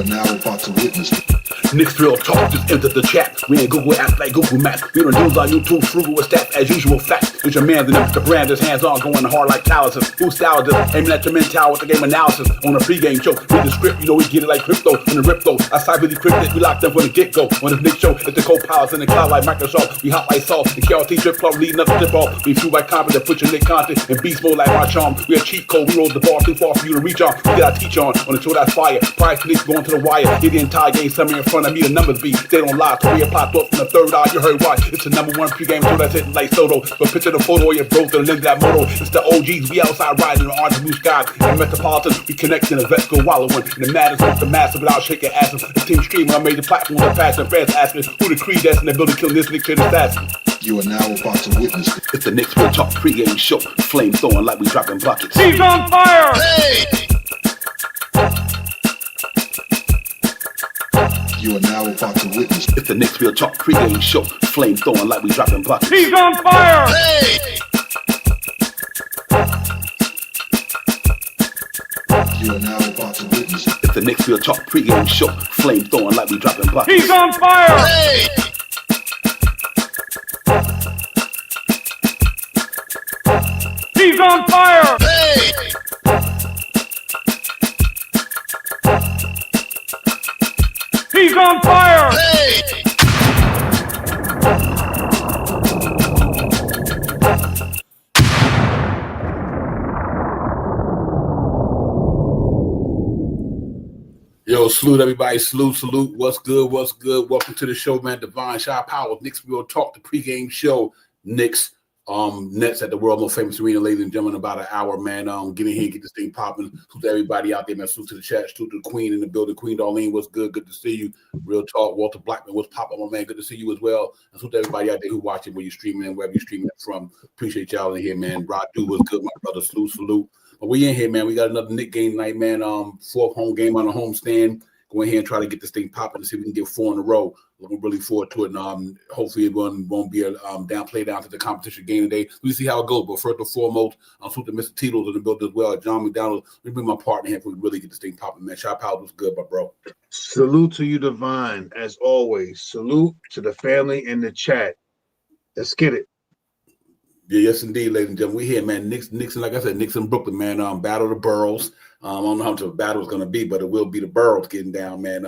are now about to witness. Knicks Real Talk just entered the chat. We ain't Google apps like Google Maps. We don't use our YouTube frugal with stats as usual. Fact. It's your man, the brand is hands on, going hard like Talisman. Who styled this? Aiming at your mental with the game analysis on a pregame show. Read the script, you know we get it like crypto in the rip though. I cyber decrypted, we locked them from the get go. On this Nick show, it's the co-pilots in the cloud like Microsoft. We hot like salt. The KRT drip club leading up the tip off. We flew like confident, put your Nick content in beast mode like our charm. We a cheat code, we rolled the bar too far for you to reach on. We get our teach on the show that's fire. Price Knicks going to the wire. Get the entire game somewhere in front of me. The numbers be. They don't lie. Korea popped up from the third eye. You heard why. It's the #1 pregame show that's hitting like Soto. So picture the photo of your bros to the lens of that moto. It's the OGs. We outside riding in the orange blue sky. And Metropolitan, we connect in the vets go wallowing. And the matters with the massive without shaking asses. The team streaming on major platforms and fast and fans asking who the creed that's in the building killing this Nick shit assassin. You are now about to witness. It's the Knicks Real Talk pregame show. Flame throwing like we dropping buckets. He's on fire! Hey! You are now about to witness. It's the Knicks Real Talk pregame show. Flame throwing like we dropping buckets. He's on fire! Hey! You are now about to witness. It's the Knicks Real Talk pregame show. Flame throwing like we dropping buckets. He's on fire! Hey! He's on fire! Hey! He's on fire! Hey! Yo, salute everybody. Salute. What's good? Welcome to the show, man. Divine Shy Powers. Knicks Real Talk, the pregame show. Knicks Nets at the world most famous arena, ladies and gentlemen, about an hour, man. Get in here, get this thing popping. Salute to everybody out there, man. Salute to the chat, salute to the Queen in the building. Queen Darlene, what's good? Good to see you. Real Talk, Walter Blackman, what's popping, my man? Good to see you as well. And salute to everybody out there who watching, where you're streaming and wherever you're streaming it from. Appreciate y'all in here, man. Rod Do, what's good, my brother? Salute. But we in here, man. We got another Knick game tonight, man. Fourth home game on the home stand. Go ahead and try to get this thing popping and see if we can get 4 in a row. Looking really forward to it. And hopefully it won't be a play down to the competition game today. We see how it goes. But first and foremost, I'm salute to Mr. Tito's in the building as well. John McDonald. Let me bring my partner here if we really get this thing popping, man. Shop House was good, my bro. Salute to you, Divine, as always. Salute to the family in the chat. Let's get it. Yeah, yes, indeed, ladies and gentlemen. We here, man. Knicks, like I said, Knicks in Brooklyn, man. Battle the boroughs. I don't know how much of a battle it's going to be, but it will be the boroughs getting down, man.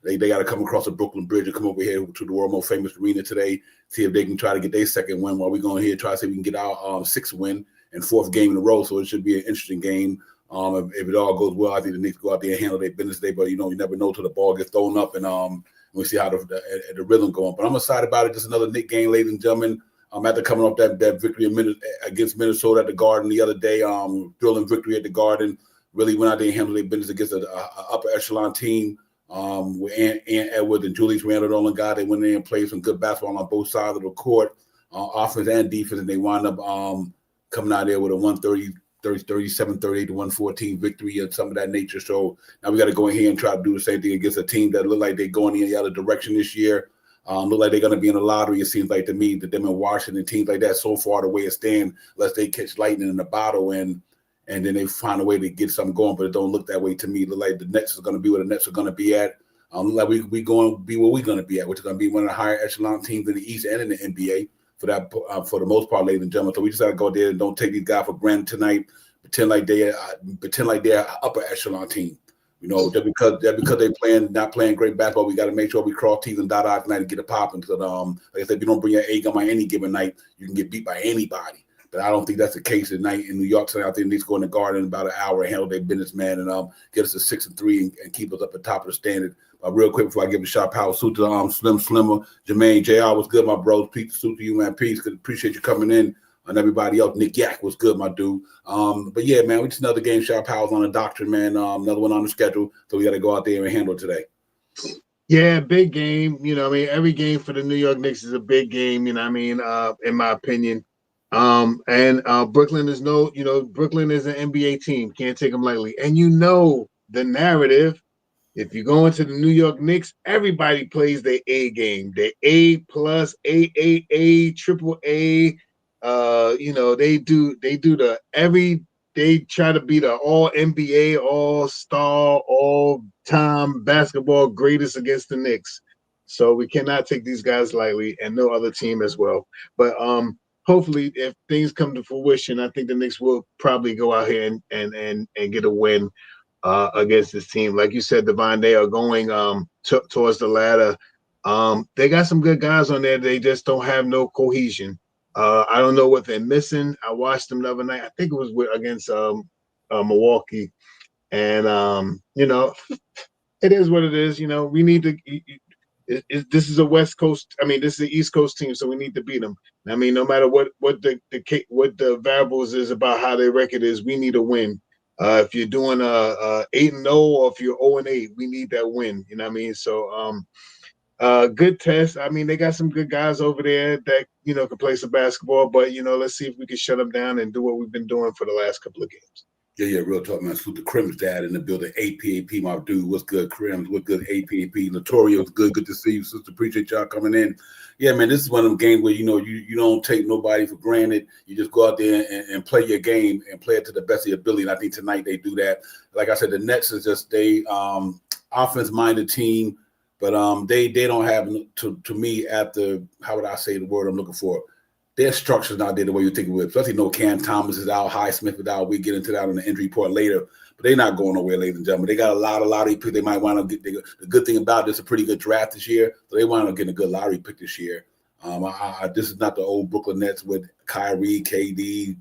They got to come across the Brooklyn Bridge and come over here to the world most famous arena today, see if they can try to get their second win while we're going here, try to see if we can get our sixth win and fourth game in a row. So it should be an interesting game. If it all goes well, I think the Knicks go out there and handle their business today, but, you never know till the ball gets thrown up and we see how the rhythm going. But I'm excited about it. Just another Knick game, ladies and gentlemen. After coming off that victory against Minnesota at the Garden the other day, thrilling victory at the Garden, really went out there and handled their business against an upper echelon team with Ant Edwards and Julius Randle on the guy. They went in and played some good basketball on both sides of the court, offense and defense, and they wound up coming out there with a 37-38 to 114 victory and some of that nature. So now we got to go in here and try to do the same thing against a team that look like they're going in the other direction this year. Look like they're going to be in the lottery, it seems like to me, that them in Washington, teams like that, so far the way it stands, unless they catch lightning in the bottle and then they find a way to get something going, but it don't look that way to me. It look like the Nets is going to be where the Nets are going to be at. Look like we going to be where we're going to be at, which is going to be one of the higher echelon teams in the East and in the NBA for the most part, ladies and gentlemen. So we just got to go there and don't take these guys for granted tonight. Pretend like they're an upper echelon team. Just because they not playing great basketball, we got to make sure we cross T's and dot I's tonight and get it popping. Because like I said, if you don't bring your A game on any given night, you can get beat by anybody. But I don't think that's the case tonight in New York. So I think they need to go in the Garden in about an hour and handle their business, man, and get us to 6-3 and keep us up at the top of the standard. Real quick before I give a shout out, salute to Slimmer, Jermaine, JR, what's good, my bros? Peace, salute to you, man. Peace. Appreciate you coming in. And everybody else, Nick Yak was good, my dude. But yeah, man, we just another game. Shot Powers on the doctrine, man. Another one on the schedule, so we got to go out there and handle it today. Yeah, big game. Every game for the New York Knicks is a big game. In my opinion. And Brooklyn is Brooklyn is an NBA team. Can't take them lightly. And the narrative. If you go into the New York Knicks, everybody plays their A game. Their A plus, AAA, triple A. They do the every they try to be the all NBA, all star, all time basketball greatest against the Knicks. So we cannot take these guys lightly, and no other team as well. But hopefully, if things come to fruition, I think the Knicks will probably go out here and get a win against this team. Like you said, Devon, they are going towards the ladder. They got some good guys on there. They just don't have no cohesion. I don't know what they're missing. I watched them the other night. I think it was against Milwaukee, and it is what it is. We need to. This is a West Coast. I mean, this is an East Coast team, so we need to beat them. I mean, no matter what the variables is about how their record is, we need a win. If you're doing 8-0 or if you're 0-8, we need that win. You know what I mean? So good test. I mean, they got some good guys over there that can play some basketball, but let's see if we can shut them down and do what we've been doing for the last couple of games. Yeah, real talk, man. Salute the Crim's dad in the building. APAP, my dude. What's good, Crims? What's good, APAP? Latorio, good to see you, sister. Appreciate y'all coming in. Yeah, man, this is one of them games where, you don't take nobody for granted. You just go out there and play your game and play it to the best of your ability. And I think tonight they do that. Like I said, the Nets is just offense-minded team, but they don't have, to me, how would I say the word I'm looking for? Their structure's not there the way you think it would. Especially Cam Thomas is out, Highsmith is out. We get into that on the injury report later. But they're not going nowhere, ladies and gentlemen. They got a lot of lottery picks. They might want to get the good thing about this, a pretty good draft this year. So they want to get a good lottery pick this year. This is not the old Brooklyn Nets with Kyrie, KD,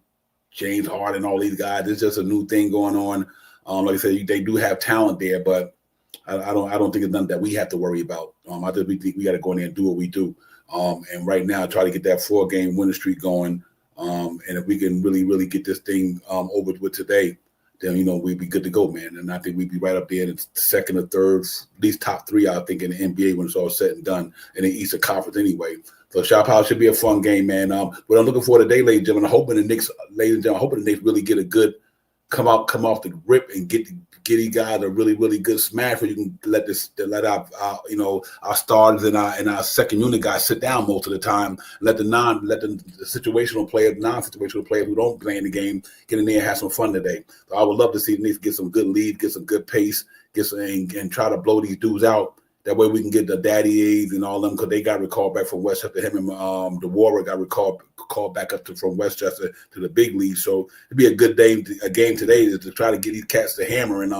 James Harden, all these guys. It's just a new thing going on. Like I said, they do have talent there, but I don't think it's nothing that we have to worry about. I think we got to go in there and do what we do. And right now, try to get that 4-game winning streak going. And if we can really, really get this thing over with today, then, we'd be good to go, man. And I think we'd be right up there in the second or third, at least top 3, I think, in the NBA when it's all said and done in the Eastern Conference anyway. So Shop House should be a fun game, man. What I'm looking for today, ladies and gentlemen, I'm hoping the Knicks really get a good come off the rip and get these guys a really, really good smash where you can let our starters and our second unit guys sit down most of the time. Let the non-situational players who don't play in the game get in there and have some fun today. So I would love to see the Knicks get some good lead, get some good pace, and try to blow these dudes out. That way we can get the Daddy A's and all them, because they got recalled back from Westchester. Him and the Warrior got called back up from Westchester to the big league. So it'd be a good game today to try to get these cats to hammer and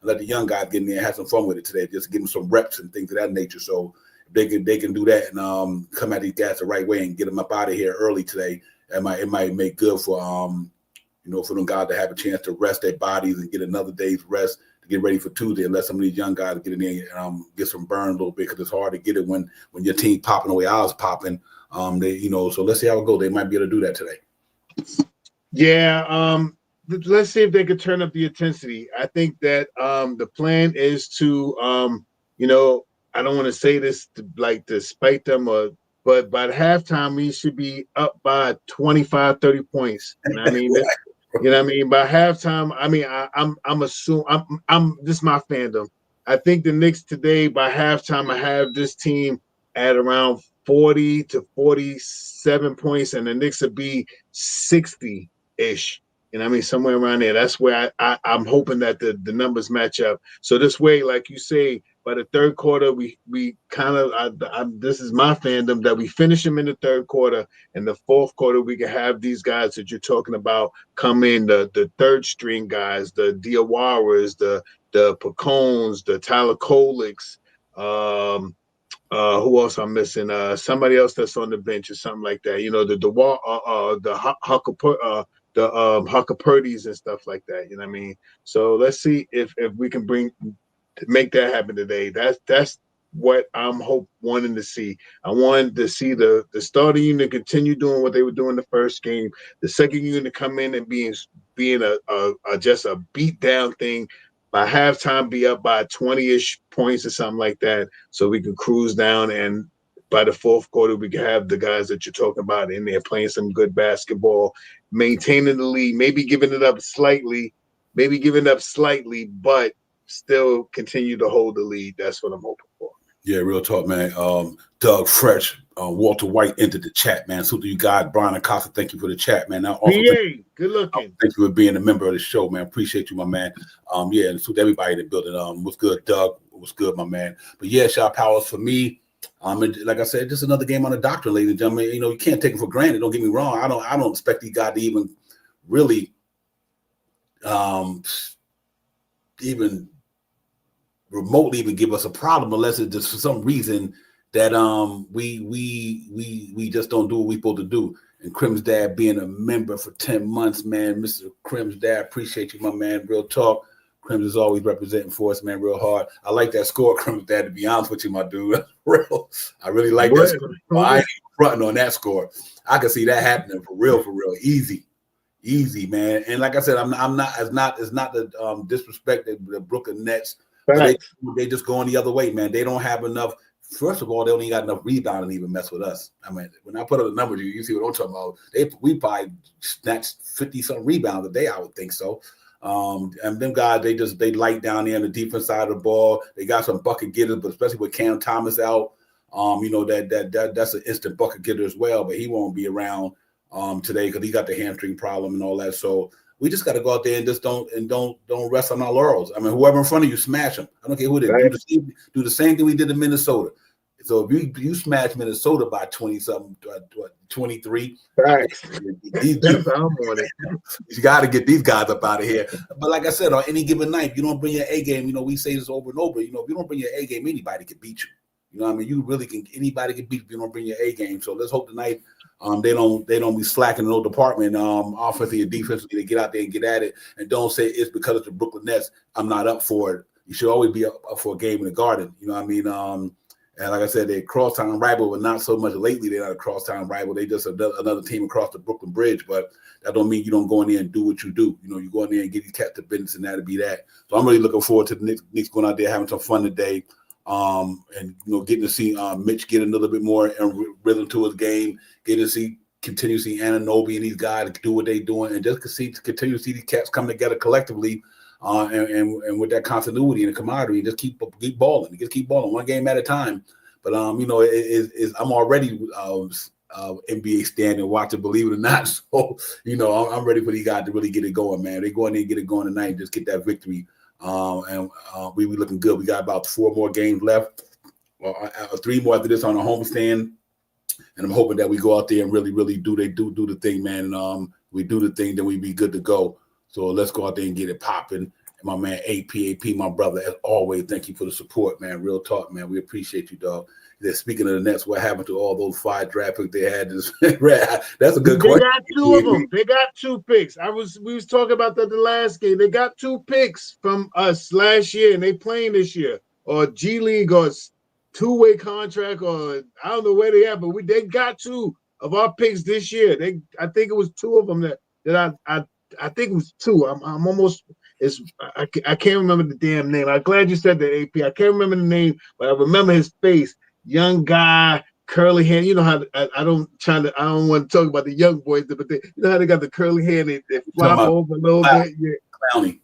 let the young guys get in there and have some fun with it today. Just give them some reps and things of that nature. So if they can do that and come at these guys the right way and get them up out of here early today, it might make good for for them guys to have a chance to rest their bodies and get another day's rest to get ready for Tuesday, and let some of these young guys get in there and get some burn a little bit, because it's hard to get it when your team popping the way I was popping. So let's see how it goes. They might be able to do that today. Yeah, let's see if they could turn up the intensity. I think that the plan is to, I don't want to say this to spite them, but by the halftime we should be up by 25, 30 points. You know what I mean? You know what I mean? By halftime, I mean I'm assuming this is my fandom. I think the Knicks today by halftime I have this team at around 40 to 47 points, and the Knicks would be 60-ish. You know what I mean? Somewhere around there. That's where I'm hoping that the numbers match up. So this way, like you say, by the third quarter, we kind of this is my fandom, that we finish them in the third quarter, and the fourth quarter we can have these guys that you're talking about come in, the third string guys, the Diawaras, the Pacones, the Tyler Koliks, who else I'm missing? Somebody else that's on the bench or something like that. The Huckapurdies and stuff like that. You know what I mean? So let's see if we can make that happen today. That's what I'm wanting to see. I wanted to see the starting unit continue doing what they were doing the first game. The second unit come in and being just a beat down thing. By halftime, be up by 20-ish points or something like that, so we can cruise down. And by the fourth quarter, we can have the guys that you're talking about in there playing some good basketball, maintaining the lead, maybe giving it up slightly, but still continue to hold the lead. That's what I'm hoping for. Yeah, real talk, man. Doug Fresh, Walter White entered the chat, man. So do you guys, Brian Acosta, thank you for the chat, man. Now, also good looking. Thank you for being a member of the show, man. Appreciate you, my man. Yeah, and to everybody in the building. What's good, Doug? What's good, my man? But yeah, shot powers for me. Like I said, just another game on the doctrine, ladies and gentlemen. You know, you can't take it for granted. Don't get me wrong. I don't expect these guys to even really even remotely even give us a problem unless it's just for some reason that we just don't do what we're supposed to do. And Crim's dad being a member for 10 months, man. Mr. Crim's dad, appreciate you, my man. Real talk. Crims is always representing for us, man, real hard. I like that score, Crim's dad, to be honest with you, my dude. Real. I really like that score. I ain't fronting on that score. I can see that happening for real. Easy, man. And like I said, it's not the disrespect the Brooklyn Nets. They just going the other way, man. They don't have enough. First of all, they don't even got enough rebounding to even mess with us. I mean, when I put up the numbers, you see what I'm talking about. We probably snatched 50-something rebounds a day, I would think so. And them guys, they light down there on the defense side of the ball. They got some bucket getters, but especially with Cam Thomas out, you know, that's an instant bucket getter as well. But he won't be around today because he got the hamstring problem and all that. So we just got to go out there and just don't rest on our laurels. I mean, whoever in front of you, smash them. I don't care who it is. Right. Do the same thing we did in Minnesota. So if you smash Minnesota by 20-something, 23, right. You got to get these guys up out of here. But like I said, on any given night, if you don't bring your A game, you know, we say this over and over, you know, if you don't bring your A game, anybody can beat you. You know what I mean? Anybody can beat you if you don't bring your A game. So let's hope tonight they don't be slacking in no department, offensively or defensively. They get out there and get at it, and don't say it's because it's the Brooklyn Nets. I'm not up for it. You should always be up for a game in the Garden. You know what I mean? And like I said, they're crosstown rival, but not so much lately. They're not a crosstown rival. They just another team across the Brooklyn Bridge. But that don't mean you don't go in there and do what you do. You know, you go in there and get these cats to business, and that'll be that. So I'm really looking forward to the Knicks going out there having some fun today. And you know, getting to see Mitch get a little bit more rhythm to his game, getting to continue to see Anunoby and these guys do what they're doing, and just continue to see these cats come together collectively, and with that continuity and the camaraderie, and just keep balling, one game at a time. But you know, I'm already NBA standing watching, believe it or not. So you know, I'm ready for these guys to really get it going, man. They go in there and get it going tonight, and just get that victory. And we looking good. We got about 4 more games left, 3 more after this on a homestand, and I'm hoping that we go out there and really do the thing, man. And we do the thing, then we be good to go. So let's go out there and get it popping. And my man AP, my brother, as always, thank you for the support, man. Real talk, man. We appreciate you, dog. Speaking of the Nets, what happened to all those 5 draft picks they had? That's a good question. They got 2 of them. They got 2 picks. We was talking about that the last game. They got 2 picks from us last year, and they playing this year, or G League, or 2-way contract, or I don't know where they at, but they got 2 of our picks this year. I think it was 2 of them that I think it was 2. I'm almost. I can't remember the damn name. I'm glad you said that, AP. I can't remember the name, but I remember his face. Young guy, curly hair. You know how I don't want to talk about the young boys, but you know how they got the curly hair, they flop over a little bit. Yeah. Clowney.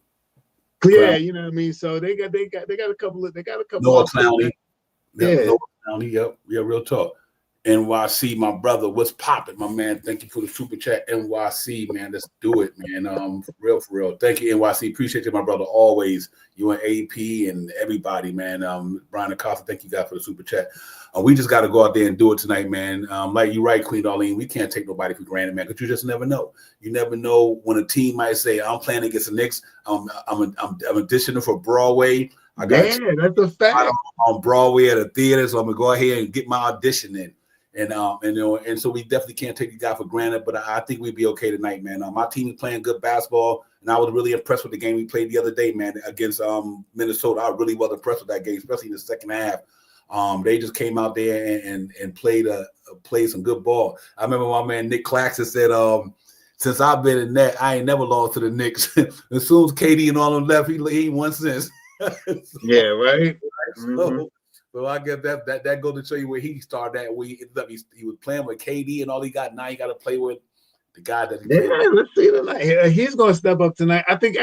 Yeah, you know what I mean. So they got a couple. Noah Clowney. Yeah. Noah Clowney. Yep. Yeah. Real talk. NYC, my brother, what's popping, my man? Thank you for the super chat, NYC, man. Let's do it, man. For real. Thank you, NYC. Appreciate you, my brother, always. You and AP and everybody, man. Brian Acosta, thank you guys for the super chat. We just got to go out there and do it tonight, man. Like you're right, Queen Darlene. We can't take nobody for granted, man, because you just never know. You never know when a team might say, "I'm playing against the Knicks. I'm auditioning for Broadway." That's a fact. On Broadway at a theater, so I'm gonna go ahead and get my audition in. And so we definitely can't take the guy for granted, but I think we'd be okay tonight, man. My team is playing good basketball, and I was really impressed with the game we played the other day, man, against Minnesota. I really was impressed with that game, especially in the second half. They just came out there and played some good ball. I remember my man Nick Claxton said, since I've been in that, I ain't never lost to the Knicks. As soon as KD and all them left, he won since. Yeah, right. So I guess that goes to show you where he started at. Where he was playing with KD and all he got. Now he got to play with the guy that he played with. Let's see tonight. He's going to step up tonight. I think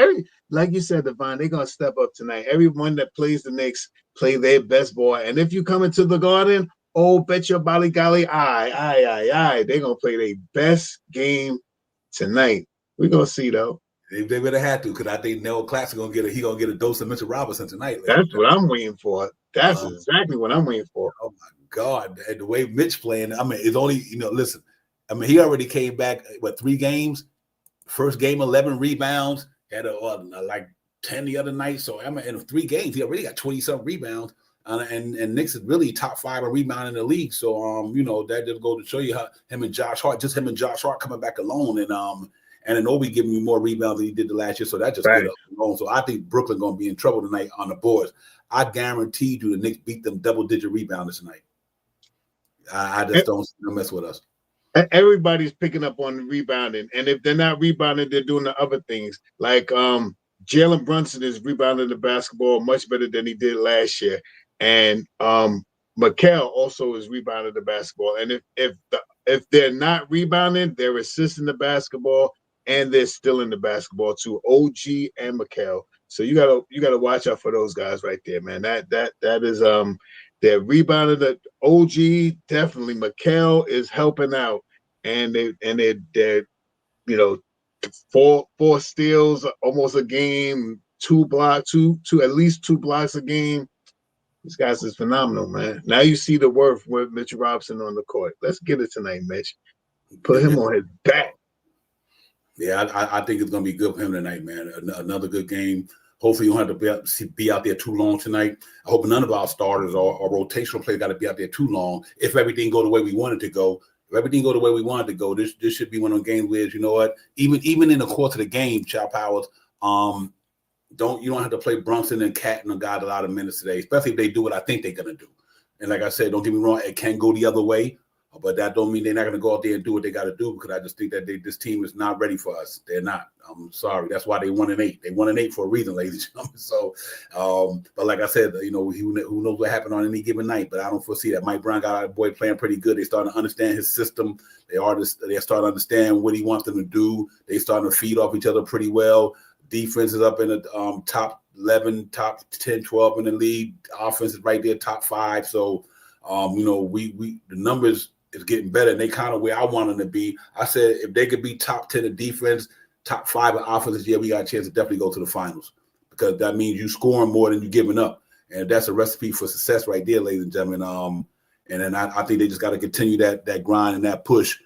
like you said, Devon, they're going to step up tonight. Everyone that plays the Knicks play their best ball. And if you come into the Garden, oh, bet your body golly, they're gonna play their best game tonight. We're gonna see though. They would have had to, because I think Noah Claxton gonna get a dose of Mitchell Robinson tonight. That's what I'm waiting for. That's exactly what I'm waiting for. Oh my God, and the way Mitch playing, I mean, it's only listen. I mean, he already came back 3 games. First game, 11 rebounds. Had like 10 the other night. So I mean, in 3 games, he already got 20-something rebounds. And Knicks is really top 5 in rebound in the league. So that just goes to show you how him and Josh Hart coming back alone, and Obi giving you more rebounds than he did the last year. So that just put up alone. So I think Brooklyn gonna be in trouble tonight on the boards. I guarantee you the Knicks beat them double-digit rebounders tonight. I just don't see them mess with us. Everybody's picking up on the rebounding, and if they're not rebounding, they're doing the other things. Like Jalen Brunson is rebounding the basketball much better than he did last year, and Mikal also is rebounding the basketball. And if they're not rebounding, they're assisting the basketball, and they're still in the basketball too. OG and Mikal. So you gotta watch out for those guys right there, man. That is they're rebounding. The OG definitely. Mikal is helping out, and they're 4 steals almost a game, 2 blocks, at least 2 blocks a game. This guy's is phenomenal, man. Now you see the worth with Mitch Robinson on the court. Let's get it tonight, Mitch. Put him on his back. Yeah, I think it's gonna be good for him tonight, man. Another good game. Hopefully you don't have to be out there too long tonight. I hope none of our starters or rotational players got to be out there too long. If everything go the way we want it to go, this should be one of those games where, you know what, even in the course of the game, Chow Powers, you don't have to play Brunson and Catton and God a lot of minutes today, especially if they do what I think they're gonna do. And like I said, don't get me wrong, it can go the other way. But that don't mean they're not going to go out there and do what they got to do, because I just think that this team is not ready for us. They're not. I'm sorry. That's why they 1-8. They 1-8 for a reason, ladies and gentlemen. So, but like I said, who knows what happened on any given night? But I don't foresee that. Mike Brown got our boy playing pretty good. They starting to understand his system. They starting to understand what he wants them to do. They starting to feed off each other pretty well. Defense is up in the top 11, top 10, 12 in the league. Offense is right there, top 5. So, the numbers is getting better, and they kind of where I want them to be. I said if they could be top 10 in defense, top 5 in offense, yeah, we got a chance to definitely go to the finals, because that means you scoring more than you giving up, and that's a recipe for success right there, ladies and gentlemen. And then I think they just got to continue that grind and that push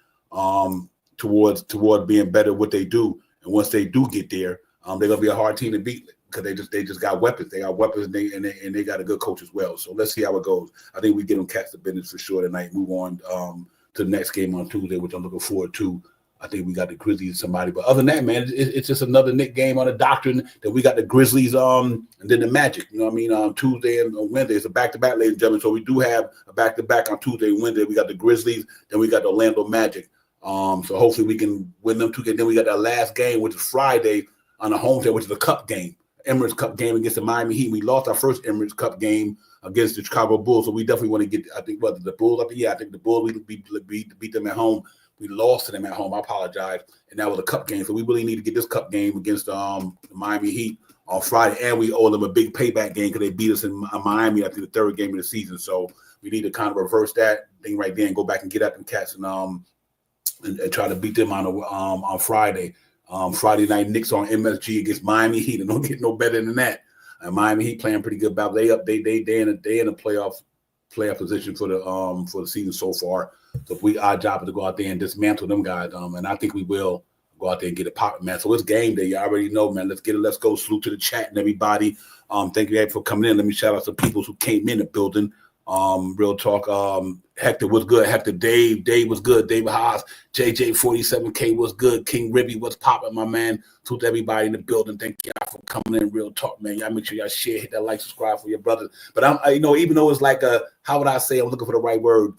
towards being better at what they do. And once they do get there, they're gonna be a hard team to beat, because they just got weapons. They got weapons, and they got a good coach as well. So let's see how it goes. I think we get them cats the business for sure tonight. Move on to the next game on Tuesday, which I'm looking forward to. I think we got the Grizzlies somebody. But other than that, man, it's just another Knick game on the doctrine that we got the Grizzlies and then the Magic. You know what I mean? On Tuesday and on Wednesday. It's a back-to-back, ladies and gentlemen. So we do have a back-to-back on Tuesday and Wednesday. We got the Grizzlies, then we got the Orlando Magic. So hopefully we can win them 2 games. Then we got that last game, which is Friday on the home team, which is a cup game. Emirates Cup game against the Miami Heat. We lost our first Emirates Cup game against the Chicago Bulls, so we definitely want to get. I think the Bulls. I think the Bulls. We beat them at home. We lost to them at home. I apologize, and that was a cup game. So we really need to get this cup game against the Miami Heat on Friday, and we owe them a big payback game because they beat us in Miami. I think the 3rd game of the season. So we need to kind of reverse that thing right there and go back and get up and catch and try to beat them on Friday. Friday night, Knicks on MSG against Miami Heat, and don't get no better than that. And Miami Heat playing pretty good. They in a playoff position for the season so far. So if our job is to go out there and dismantle them guys, and I think we will go out there and get it popping, man. So it's game day. You already know, man. Let's get it. Let's go. Salute to the chat and everybody. Thank you for coming in. Let me shout out to people who came in the building. Real talk. Hector was good. Hector Dave was good. David Haas, JJ47K was good. King Ribby was popping, my man. To everybody in the building, thank y'all for coming in. Real talk, man. Y'all make sure y'all share, hit that like, subscribe for your brothers. But even though it's like how would I say? I'm looking for the right word.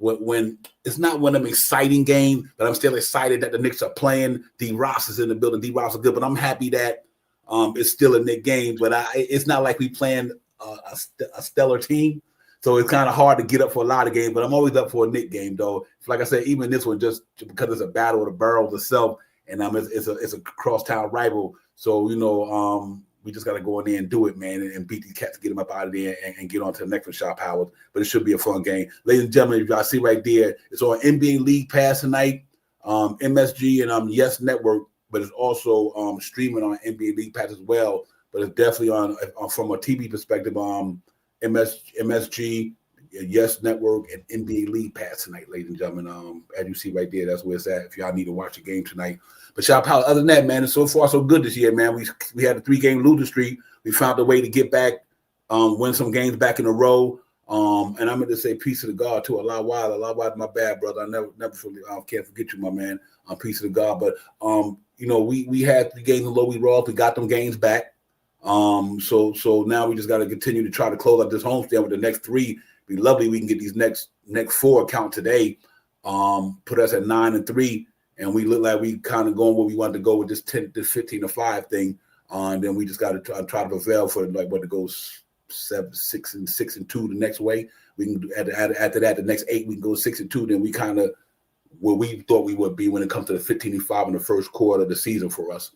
When it's not one of them exciting games, but I'm still excited that the Knicks are playing. D. Ross is in the building. D. Ross is good, but I'm happy that it's still a Knick game. But it's not like we playing a stellar team. So it's kind of hard to get up for a lot of games, but I'm always up for a Knick game, though. Like I said, even this one, just because it's a battle of the boroughs itself, and it's a crosstown rival. So we We just got to go in there and do it, man, and beat these cats, get them up out of there, and get on to the next one, Shop Howard. But it should be a fun game. Ladies and gentlemen, if y'all see right there, it's on NBA League Pass tonight, MSG and Yes Network, but it's also streaming on NBA League Pass as well. But it's definitely on from a TV perspective, MSG, Yes Network, and NBA League Pass tonight, ladies and gentlemen. As you see right there, that's where it's at if y'all need to watch a game tonight. But Shop Howard, other than that, man, it's so far so good this year, man. We had a 3-game losing streak. We found a way to get back, win some games back in a row. And I'm going to say peace to the God, too. Allah Wad, my bad, brother. I never can't forget you, my man. Peace to the God. But, we had 3 games in a row. We rolled. We got them games back. So now we just got to continue to try to close out this homestand with the next 3. Be lovely. We can get these next 4 count today. Put us at 9-3. And we look like we kind of going where we wanted to go with this 15-5 thing. And then we just got to try to prevail for like what it goes 6-2 the next way. We can do after that the next 8 we can go 6-2. Then we kind of where we thought we would be when it comes to the 15-5 in the first quarter of the season for us.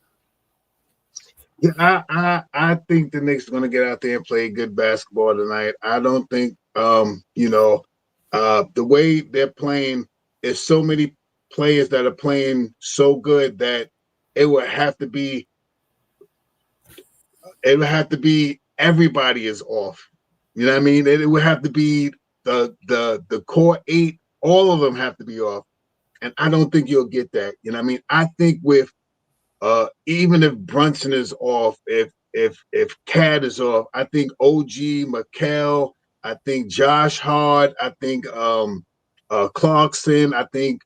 Yeah, I think the Knicks are going to get out there and play good basketball tonight. I don't think the way they're playing is so many players that are playing so good that it would have to be everybody is off. You know what I mean? It would have to be the core 8, all of them have to be off. And I don't think you'll get that. You know what I mean? I think with even if Brunson is off, if Cat is off, I think OG, Mikal, I think Josh Hart, I think Clarkson, I think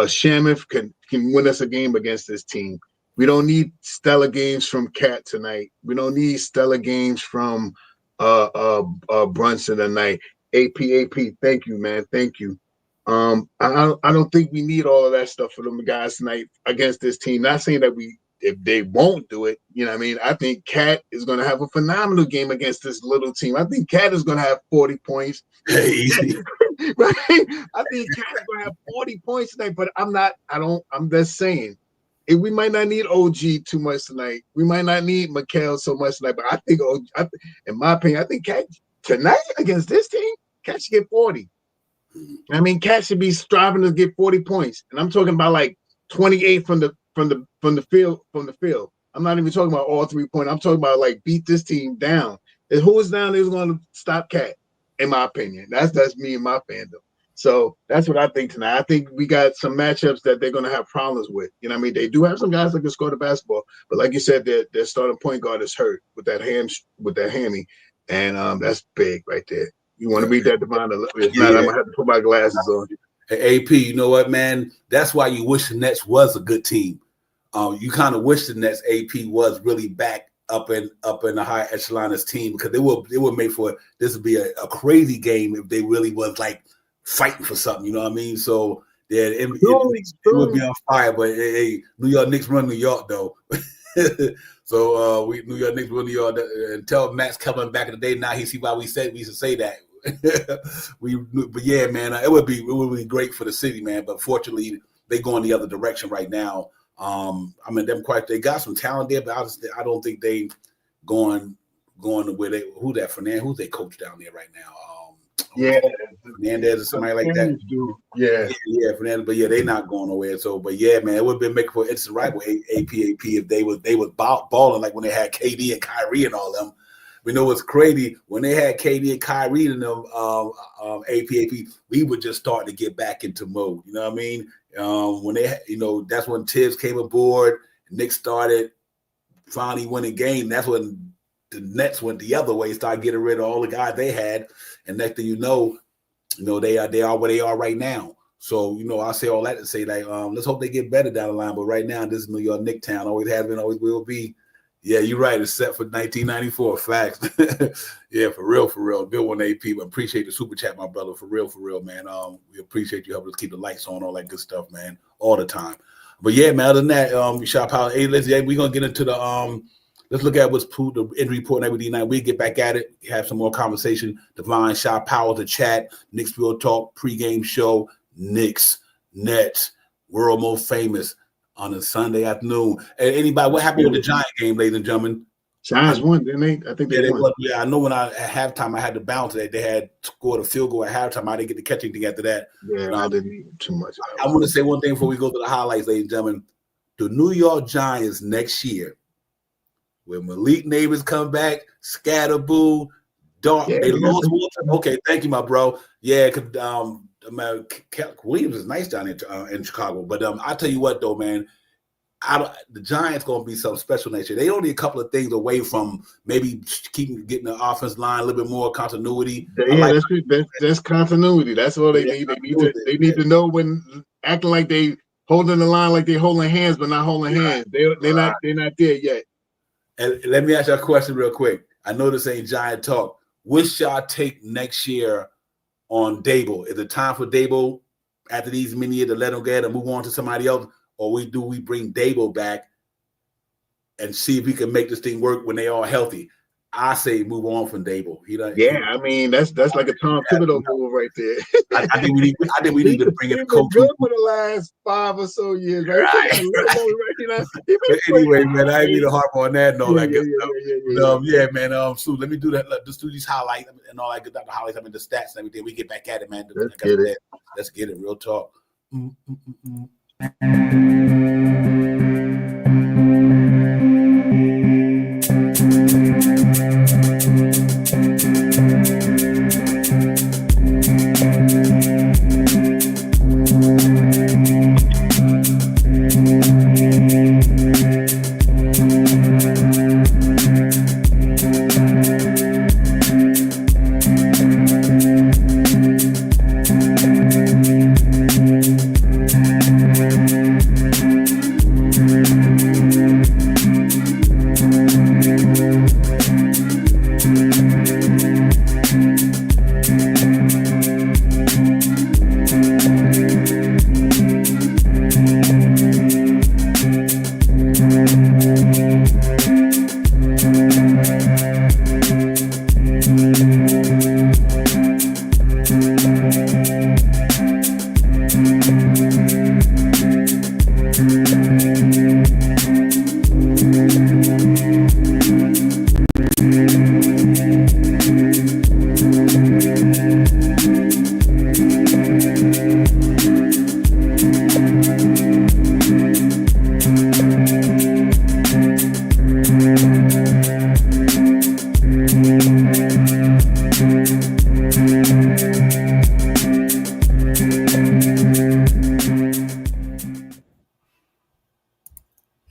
Shamif can win us a game against this team. We don't need stellar games from Cat tonight. We don't need stellar games from Brunson tonight. AP, thank you, man. Thank you. I don't think we need all of that stuff for them guys tonight against this team. Not saying that if they won't do it, you know what I mean? I think Cat is going to have a phenomenal game against this little team. I think Cat is going to have 40 points. Hey. Right? I think Cat is going to have 40 points tonight, but I'm just saying. We might not need OG too much tonight. We might not need Mikal so much tonight, but I think, in my opinion, I think Cat tonight against this team, Cat should get 40. I mean, Cat should be striving to get 40 points, and I'm talking about like 28 from the field. I'm not even talking about all 3-point. I'm talking about like beat this team down. And who is down there is going to stop Cat, in my opinion. That's me and my fandom. So that's what I think tonight. I think we got some matchups that they're going to have problems with. You know what I mean? They do have some guys that can score the basketball, but like you said, their starting point guard is hurt with that hammy, and that's big right there. You want to read that, Devon? If not, I'm going to have to put my glasses on. Hey, AP, you know what, man? That's why you wish the Nets was a good team. You kind of wish the Nets AP was really back up in the high echelon as team, because they would make for this would be a crazy game if they really was like fighting for something, you know what I mean? So yeah, it would be on fire. But hey, New York Knicks run New York though. So New York Knicks run New York. Until Max Kellerman back in the day, now he see why we should say that. But yeah, man, it would be great for the city, man. But fortunately, they going the other direction right now. I mean, they got some talent there, but I don't think they going to where they who's their coach down there right now. Fernandez or somebody like that. Yeah, Fernandez. But yeah, they not going nowhere. So, but yeah, man, it would have been making for an instant rival AP if they was balling like when they had KD and Kyrie and all them. We know what's crazy when they had KD and Kyrie and them AP, we were just starting to get back into mode. You know what I mean? When they, that's when Tibbs came aboard. Knicks started finally winning game. That's when the Nets went the other way, started getting rid of all the guys they had, and next thing you know, they are where they are right now. So I say all that to say like, let's hope they get better down the line. But right now, this is New York Knicks town. Always has been, always will be. Yeah, you're right. It's set for 1994. Facts. Yeah, for real. Good one, AP. But appreciate the super chat, my brother. For real, man. We appreciate you helping us keep the lights on, all that good stuff, man, all the time. But yeah, man. Other than that, Shop Howard. Hey, we're gonna get into the Let's look at what's the injury report and everything. Now we get back at it. Have some more conversation. Divine, Shop Howard, the chat. Knicks Real Talk pregame show. Knicks, Nets, world most famous. on a Sunday afternoon. And anybody, what happened with the Giant game, ladies and gentlemen? Giants won, didn't they? I think they won. Yeah, I know when at halftime I had to bounce that they had scored a field goal at halftime. I didn't get to catch anything after that. Yeah, I didn't eat too much. I want to say one thing before we go to the highlights, ladies and gentlemen. The New York Giants next year, when Malik Neighbors come back, Scatterboo, they lost. Okay, thank you, my bro. Yeah, because Williams is nice down in Chicago. But I tell you what, though, man. The Giants going to be something special next year. They only a couple of things away from maybe getting the offense line a little bit more continuity. Yeah, that's continuity. That's all they need. They need to know when acting like they holding the line like they holding hands, but not holding hands. They're not there yet. And let me ask you a question real quick. I know this ain't Giant talk. Which y'all take next year on Dable? Is it time for Dable after these many years to let him get and move on to somebody else? Or we bring Dable back and see if we can make this thing work when they all healthy? I say move on from Dable. I mean that's like a Tom Thibodeau move right there. I think we need to bring in a coach good for the last 5 or so years. Right? Anyway, man, I ain't mean to harp on that and all that good stuff. Yeah, man. So let me do that. Let's do these highlights and all that good stuff. The highlights, I mean the stats and everything. We get back at it, man. Let's get it. Real talk.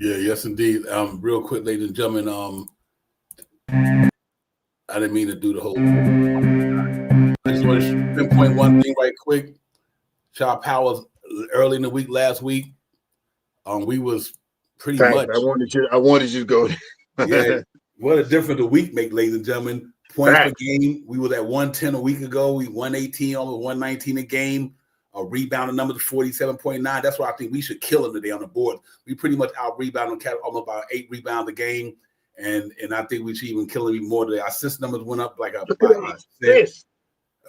Yes, indeed. Real quick, ladies and gentlemen, I didn't mean to do the whole. I just want to pinpoint one thing right quick. Shaw Powers early in the week last week. We was pretty much. I wanted you to go. Yeah, what a difference a week make, ladies and gentlemen. Points per game. We was at 110 a week ago. We 118, almost 119 a game. A rebounding number to 47.9. That's why I think we should kill them today on the board. We pretty much out rebound almost about 8 rebounds a game, and I think we should even kill them even more today. Our assist numbers went up like a 5%.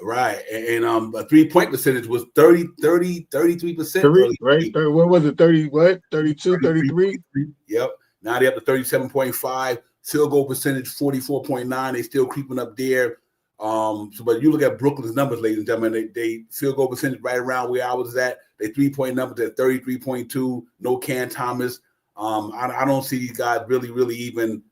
Right, and a 3-point percentage was 33%. Right, what was it? 32, 33? Yep. Now they're up to 37.5. Field goal percentage 44.9. They still creeping up there. But you look at Brooklyn's numbers, ladies and gentlemen, they field goal percentage right around where I was at. They 3-point numbers at 33.2. No Cam Thomas. I don't see these guys really even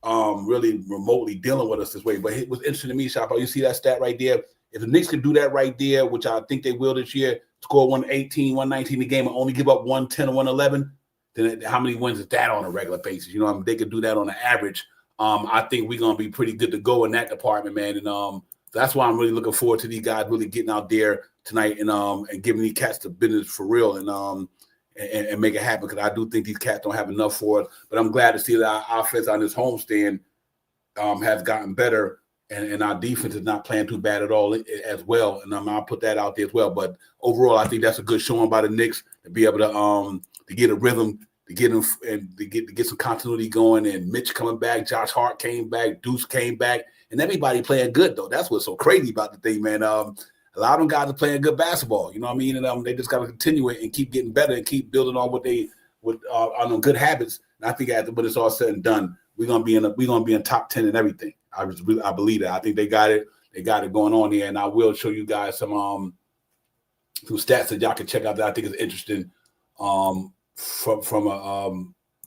really remotely dealing with us this way. But it was interesting to me, Shop. You see that stat right there? If the Knicks could do that right there, which I think they will this year, score 118, 119 a game and only give up 110 or 111, then how many wins is that on a regular basis? You know, they could do that on an average. I think we're gonna be pretty good to go in that department, man. And that's why I'm really looking forward to these guys really getting out there tonight and giving these cats the business for real and make it happen, because I do think these cats don't have enough for it. But I'm glad to see that our offense on this homestand has gotten better, and our defense is not playing too bad at all as well. And I'll put that out there as well. But overall, I think that's a good showing by the Knicks to be able to get a rhythm, to get them and to get some continuity going. And Mitch coming back, Josh Hart came back, Deuce came back, and everybody playing good though. That's what's so crazy about the thing, man. A lot of them guys are playing good basketball. You know what I mean? And they just got to continue it and keep getting better and keep building on what they on good habits. And I think after when it's all said and done, we're gonna be in top 10 and everything. I believe that. I think they got it. They got it going on here, and I will show you guys some stats that y'all can check out that I think is interesting from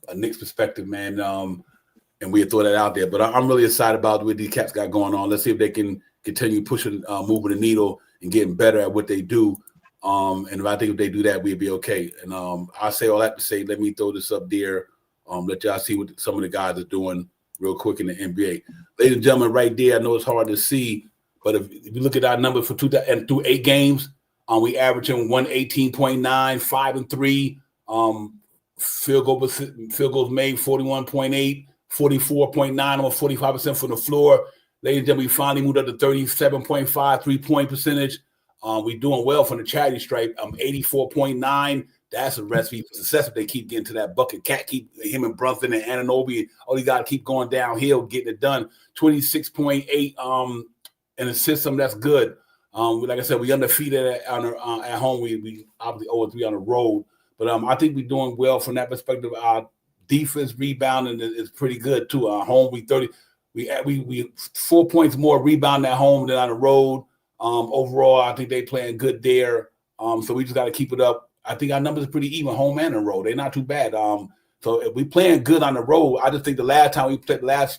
a Knicks perspective, man. And we throw that out there. But I'm really excited about what these cats got going on. Let's see if they can continue pushing, moving the needle and getting better at what they do. And I think if they do that, we'll be okay. And I say all that to say, let me throw this up there. Let y'all see what some of the guys are doing real quick in the NBA. Ladies and gentlemen, right there, I know it's hard to see, but if you look at our numbers for 2000 through 8 games, we averaging 118.9, 5-3. Field goals made 41.8, 44.9, almost 45% from the floor. Ladies and gentlemen, we finally moved up to 37.5 3-point percentage. We're doing well from the charity stripe. 84.9. That's a recipe for success if they keep getting to that bucket. Him and Brunson and Anunoby, all you got to keep going downhill, getting it done. 26.8 in a system. That's good. Like I said, we undefeated at home. We obviously 0-3 on the road. But I think we're doing well from that perspective. Our defense rebounding is pretty good too. Our home, we 4 points more rebound at home than on the road. Overall, I think they playing good there. So we just got to keep it up. I think our numbers are pretty even, home and the road. They're not too bad. So if we playing good on the road, I just think the last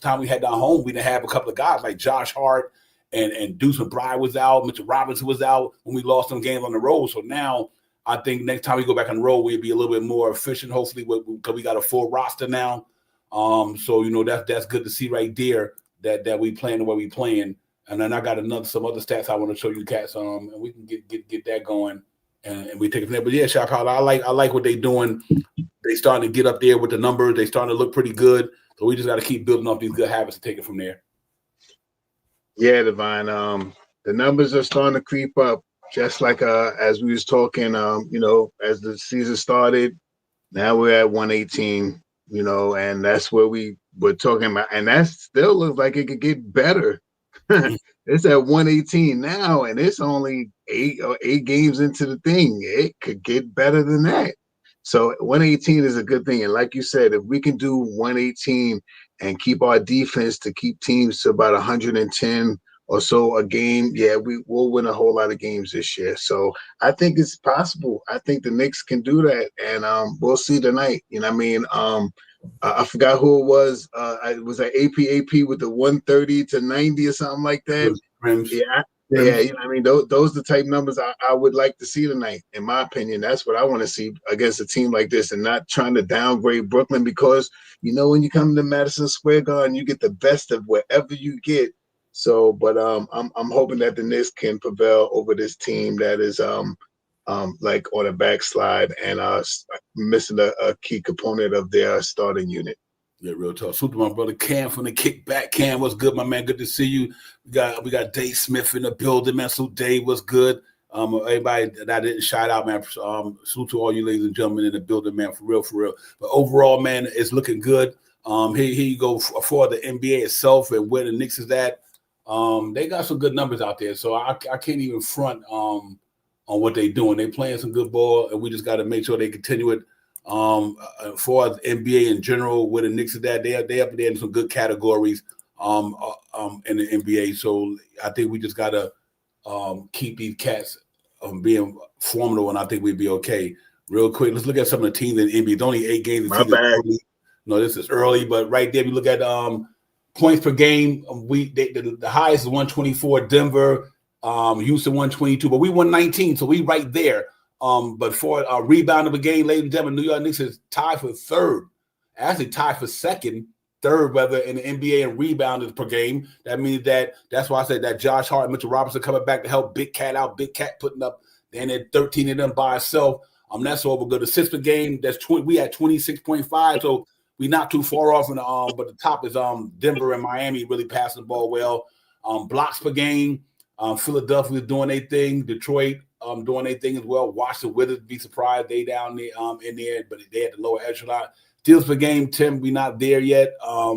time we had our home, we didn't have a couple of guys like Josh Hart and Deuce McBride was out, Mitchell Robinson was out when we lost some games on the road. So now I think next time we go back on the road, we'll be a little bit more efficient, hopefully, because we got a full roster now. So that's good to see right there that we playing the way we playing. And then I got some other stats I want to show you cats, and we can get that going, and we take it from there. But yeah, Shop House, I like what they doing. They starting to get up there with the numbers. They starting to look pretty good. So we just got to keep building off these good habits and take it from there. Yeah, Divine. The numbers are starting to creep up, just like as we was talking. As the season started, now we're at 118. And that's where we were talking about, and that still looks like it could get better. It's at 118 now, and it's only eight games into the thing. It could get better than that. So 118 is a good thing. And like you said, if we can do 118 and keep our defense to keep teams to about 110 or so a game, yeah, we'll win a whole lot of games this year. So I think it's possible. I think the Knicks can do that, and we'll see tonight. I forgot who it was. It was an AP with the 130 to 90 or something like that. Those are the type numbers I would like to see tonight. In my opinion, that's what I want to see against a team like this, and not trying to downgrade Brooklyn, because when you come to Madison Square Garden, you get the best of whatever you get. So, but I'm hoping that the Knicks can prevail over this team that is like on a backslide and missing a key component of their starting unit. Yeah, real talk. Salute to my brother Cam from the Kickback. Cam, what's good, my man? Good to see you. We got Dave Smith in the building, man. Salute, Dave. What's good? Everybody that I didn't shout out, man. Salute to all you ladies and gentlemen in the building, man. For real. But overall, man, it's looking good. Here you go for the NBA itself and where the Knicks is at. They got some good numbers out there, so I can't even front on what they're doing. They're playing some good ball, and we just got to make sure they continue it. For the NBA in general, where the Knicks is at, they up there in some good categories in the NBA. So I think we just got to keep these cats being formidable, and I think we'd be okay. Real quick, let's look at some of the teams in the NBA. It's only 8 games. No, this is early, but right there, we look at points per game. The highest is 124. Denver, Houston 122, but we 119, so we right there. But for a rebound of a game, ladies and gentlemen, New York Knicks is tied for third. Actually tied for third, whether in the NBA and rebounders per game. That means that's why I said that Josh Hart and Mitchell Robinson coming back to help Big Cat out. Big Cat putting up, and then 13 of them by itself. That's over good. Assists per game, we at 26.5, so we not too far off. But the top is Denver and Miami really passing the ball well. Blocks per game, Philadelphia doing their thing. Detroit doing their thing as well. Washington Wizards, be surprised they down there in there, but they had the lower echelon. Steals per game, Tim, we not there yet. A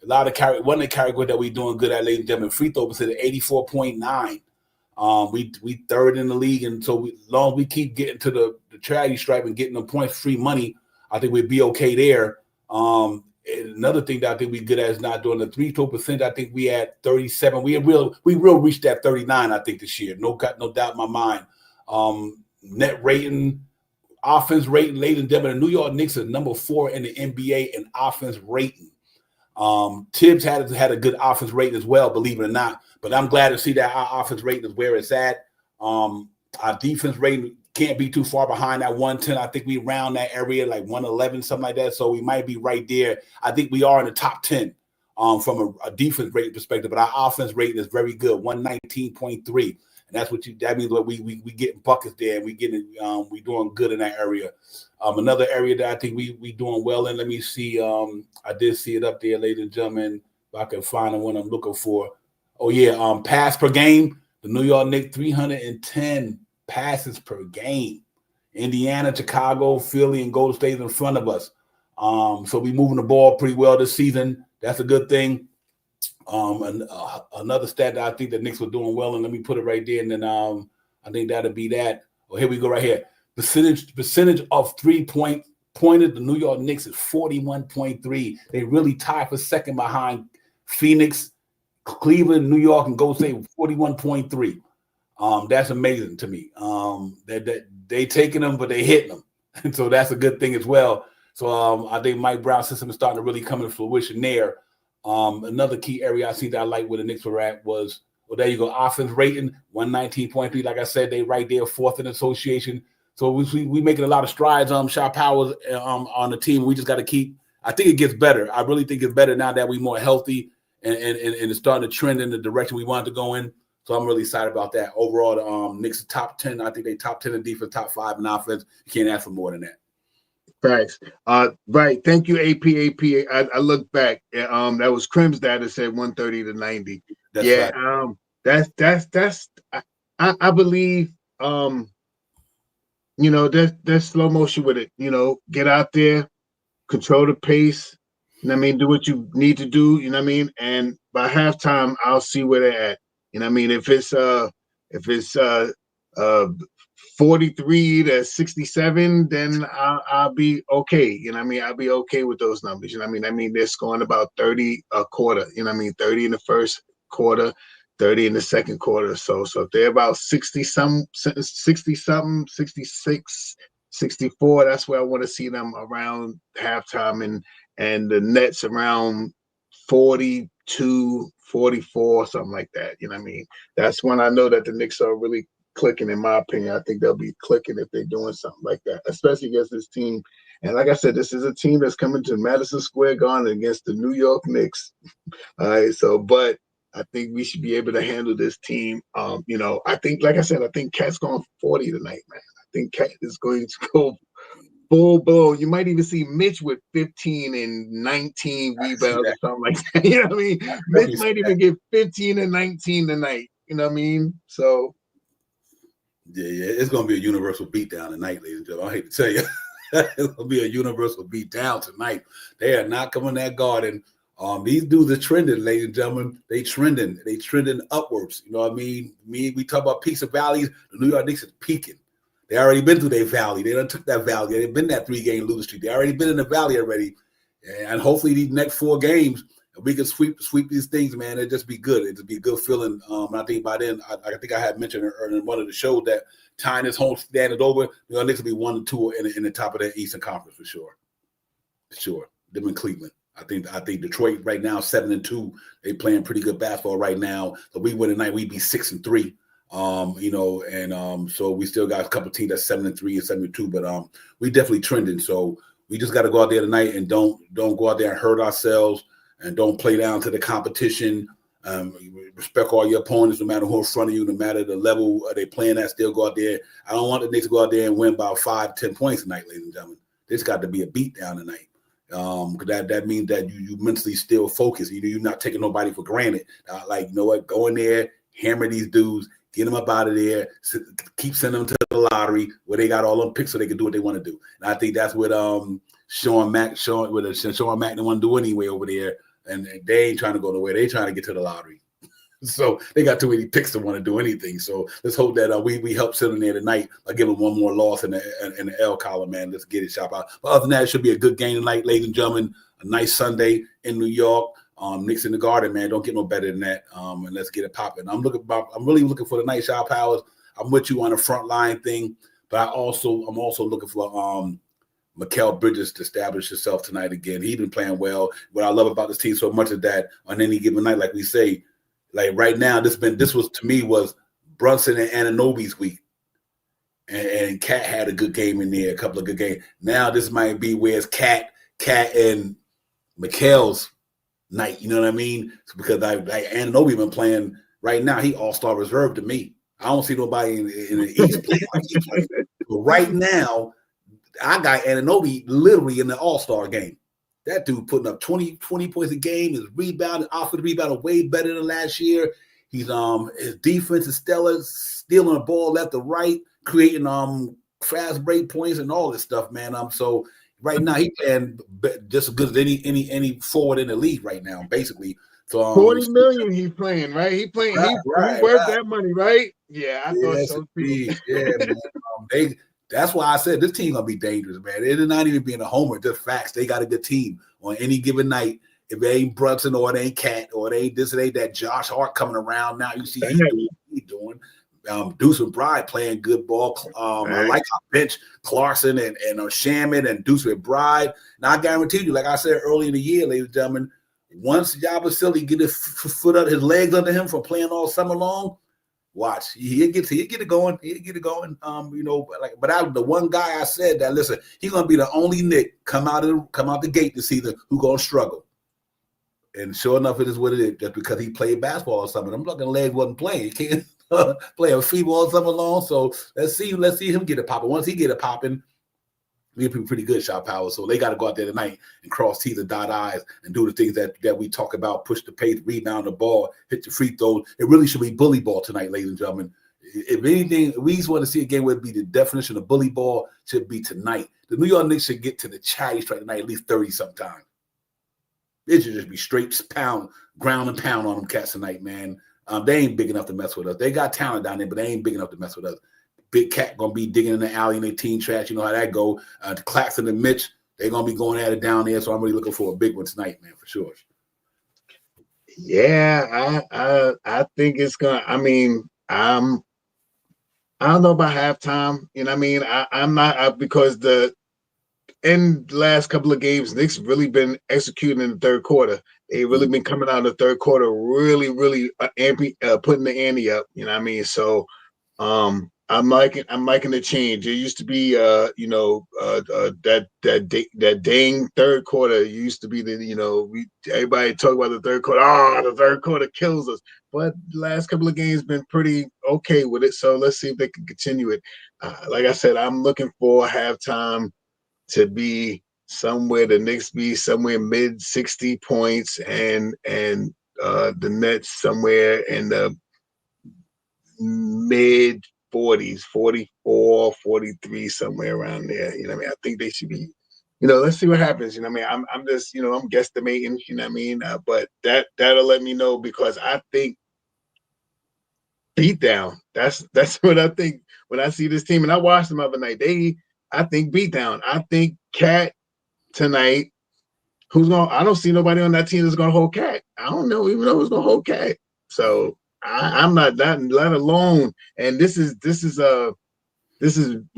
lot of one of the categories that we doing good at, ladies and gentlemen, free throw percentage 84.9. We third in the league, and so long as we keep getting to the charity stripe and getting the points, free money, I think we'd be okay there. And another thing that I think we good at is not doing the 3-4%. I think we at 37. We will reach that 39. I think this year. No doubt in my mind. Net rating, offense rating, ladies and gentlemen, the New York Knicks are number 4 in the NBA in offense rating. Tibbs had a good offense rating as well, believe it or not. But I'm glad to see that our offense rating is where it's at. Our defense rating can't be too far behind that 110. I think we round that area like 111, something like that. So we might be right there. I think we are in the top 10 from a defense rating perspective. But our offense rating is very good, 119.3. And that's that means what we getting buckets there, and we doing good in that area. Another area that I think we doing well in. Let me see. I did see it up there, ladies and gentlemen. If I can find the one I'm looking for. Oh yeah, pass per game. The New York Knicks 310 passes per game. Indiana, Chicago, Philly, and Golden State in front of us. So we moving the ball pretty well this season. That's a good thing. Another stat that I think the Knicks were doing well, and let me put it right there, and then I think that'll be that. Oh, here we go right here. Percentage of 3-point pointers, the New York Knicks is 41.3. They really tied for second behind Phoenix, Cleveland, New York, and Golden State with 41.3. That's amazing to me. They taking them, but they hitting them. And so that's a good thing as well. So I think Mike Brown's system is starting to really come into fruition there. Another key area I see that I like where the Knicks were at was, well, there you go, offense rating, 119.3. Like I said, they right there, 4th in association. So we making a lot of strides, shot powers on the team. We just got to keep, I think it gets better. I really think it's better now that we're more healthy and it's starting to trend in the direction we want to go in. So I'm really excited about that. Overall, the Knicks are top 10. I think they top 10 in defense, top 5 in offense. You can't ask for more than that. Thanks. Right. Thank you, AP. I look back. That was Crim's data said 130 to 90. That's yeah. Right. That's I believe there's slow motion with it. Get out there, control the pace. Do what you need to do. And by halftime, I'll see where they're at. If it's 43 to 67, then I'll be okay. I'll be okay with those numbers. They're scoring about 30 a quarter. 30 in the first quarter, 30 in the second quarter. So if they're about 60 something, 66, 64, that's where I want to see them around halftime, and the Nets around 42, 44, something like that. That's when I know that the Knicks are really clicking, in my opinion. I think they'll be clicking if they're doing something like that, especially against this team. And like I said, this is a team that's coming to Madison Square Garden against the New York Knicks. All right, but I think we should be able to handle this team. I think, like I said, I think Cat's going 40 tonight, man. I think Cat is going to go full blow. You might even see Mitch with 15 and 19 rebounds or something like that. Mitch might even get 15 and 19 tonight. So yeah, it's gonna be a universal beatdown tonight, ladies and gentlemen. I hate to tell you, it's gonna be a universal beatdown tonight. They are not coming that Garden. These dudes are trending, ladies and gentlemen. They trending upwards. You know what I mean? We talk about peaks and valleys. The New York Knicks is peaking. They already been through their valley. They done took that valley. They've been that 3-game losing streak. They already been in the valley already. And hopefully these next 4 games, we can sweep these things, man. It'd just be good. It'd be a good feeling. I think by then, I think I had mentioned in one of the shows that tying this whole standard over, the Knicks will be 1 and 2 in the top of that Eastern Conference for sure. For sure. Them in Cleveland. I think Detroit right now 7-2. They playing pretty good basketball right now. So we win tonight, we'd be 6-3. So we still got a couple teams that's 7-3 and 7-2, but we definitely trending. So we just got to go out there tonight and don't go out there and hurt ourselves, and don't play down to the competition. Respect all your opponents, no matter who's in front of you, no matter the level they playing at. Still go out there. I don't want the Knicks to go out there and win about 5-10 points tonight, ladies and gentlemen. This got to be a beatdown tonight. Because that means that you mentally still focus. You're not taking nobody for granted. Like, you know what? Go in there, hammer these dudes, get them up out of there, keep sending them to the lottery where they got all them picks so they can do what they want to do. And I think that's what Sean Mack didn't want to do anyway over there. And they ain't trying to go nowhere. They trying to get to the lottery. So they got too many picks to want to do anything. So let's hope that we help sit in there tonight by giving one more loss in the L column, man. Let's get it shop out. But other than that, it should be a good game tonight, ladies and gentlemen. A nice Sunday in New York. Knicks in the Garden, man. Don't get no better than that. And let's get it popping. I'm really looking for the night, Shaw Powers. I'm with you on the front line thing, but I'm also looking for Mikal Bridges to establish himself tonight again. He's been playing well. What I love about this team so much is that on any given night, like we say, like right now, this was to me was Brunson and Anunoby's week, and Cat had a good game in there, a couple of good games. Now this might be where it's Cat and Mikal's night. You know what I mean? Because Anunoby been playing right now. He all-star reserve to me. I don't see nobody in the East playing like he plays. But right now, I got Anunoby literally in the all-star game. That dude putting up 20 points a game. His rebounding, offensive rebounding way better than last year. He's his defense is stellar, stealing the ball left to right, creating fast break points and all this stuff, man. So right now he's playing just as good as any forward in the league right now, basically. So 40 million he's playing, right? He playing. Right, he worth that money, right? Yeah, I thought so too. Yeah, man. That's why I said this team gonna be dangerous, man. It is not even being a homer, just facts. They got a good team on any given night. If it ain't Brunson or it ain't Cat or it ain't this, it ain't that Josh Hart coming around now. You see he's doing. Deuce McBride playing good ball. I like our bench Clarkson and Shaman and Deuce McBride. Now I guarantee you, like I said early in the year, ladies and gentlemen, once Yabusele get his foot up, his legs under him from playing all summer long, watch, he'll get it going. He'll get it going. But the one guy I said that, listen, he's gonna be the only Knick come out the gate to see who gonna struggle. And sure enough, it is what it is. Just because he played basketball or something, I'm looking legs wasn't playing. He can't play a free ball summer long. So let's see him get it popping. Once he get it popping, we'll be pretty good, Shot Power. So they got to go out there tonight and cross T's and dot I's and do the things that we talk about, push the pace, rebound the ball, hit the free throws. It really should be bully ball tonight, ladies and gentlemen. If anything, we just want to see a game where it be the definition of bully ball should be tonight. The New York Knicks should get to the chatty strike tonight at least 30 sometime. It should just be straight ground and pound on them cats tonight, man. They ain't big enough to mess with us. They got talent down there, but they ain't big enough to mess with us. Big Cat gonna be digging in the alley in their team trash. You know how that go. Claxton and Mitch, they're gonna be going at it down there. So I'm really looking for a big one tonight, man, for sure. Yeah, I think it's gonna. I mean, I don't know about halftime. You know what I mean? I'm not because in the last couple of games, Knicks really been executing in the third quarter. They really been coming out in the third quarter, really putting the ante up. You know what I mean? So I'm liking the change. It used to be that dang third quarter used to be everybody talk about the third quarter. The third quarter kills us. But the last couple of games been pretty okay with it. So let's see if they can continue it. Like I said, I'm looking for halftime to be somewhere, the Knicks be somewhere mid 60 points and the Nets somewhere in the mid 40s, 44, 43, somewhere around there. You know what I mean? I think they should be, let's see what happens. You know what I mean? I'm just, I'm guesstimating, you know what I mean? But that'll let me know because I think beat down. That's what I think when I see this team. And I watched them the other night. I think beat down. I think Cat tonight. I don't see nobody on that team that's gonna hold Cat. I don't know even know who's gonna hold Cat. So I'm not that, let alone. And this is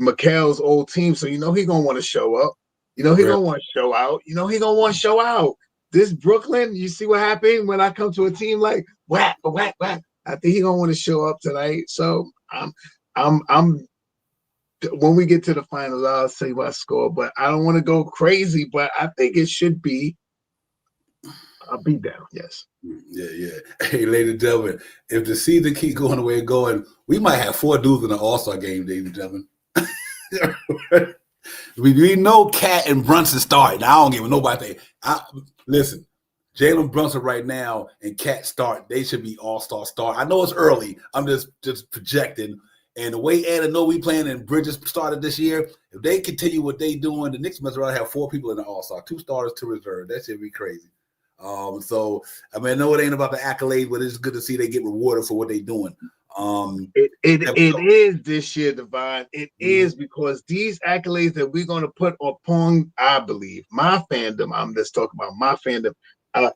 Mikal's old team. So he gonna want to show up. He gonna want to show out. He gonna want to show out. This Brooklyn, you see what happened when I come to a team like whack, whack, whack. I think he gonna want to show up tonight. So I'm when we get to the finals, I'll say my score, but I don't want to go crazy. But I think it should be a beat down. Yes. Yeah. Hey, ladies and gentlemen, if the season keeps going the way it's going, we might have 4 dudes in the All-Star game, ladies and gentlemen. We know Cat and Brunson starting. I don't give a nobody. Listen, Jalen Brunson right now and Cat start. They should be All-Star start. I know it's early. I'm just projecting. And the way Anunoby playing and Bridges started this year, if they continue what they doing, the Knicks must rather have 4 people in the All-Star, 2 starters, 2 reserves. That should be crazy. So I mean, I know it ain't about the accolades, but it's good to see they get rewarded for what they're doing. It is this year, Divine. It is, because these accolades that we're going to put upon, I believe, my fandom. I'm just talking about my fandom.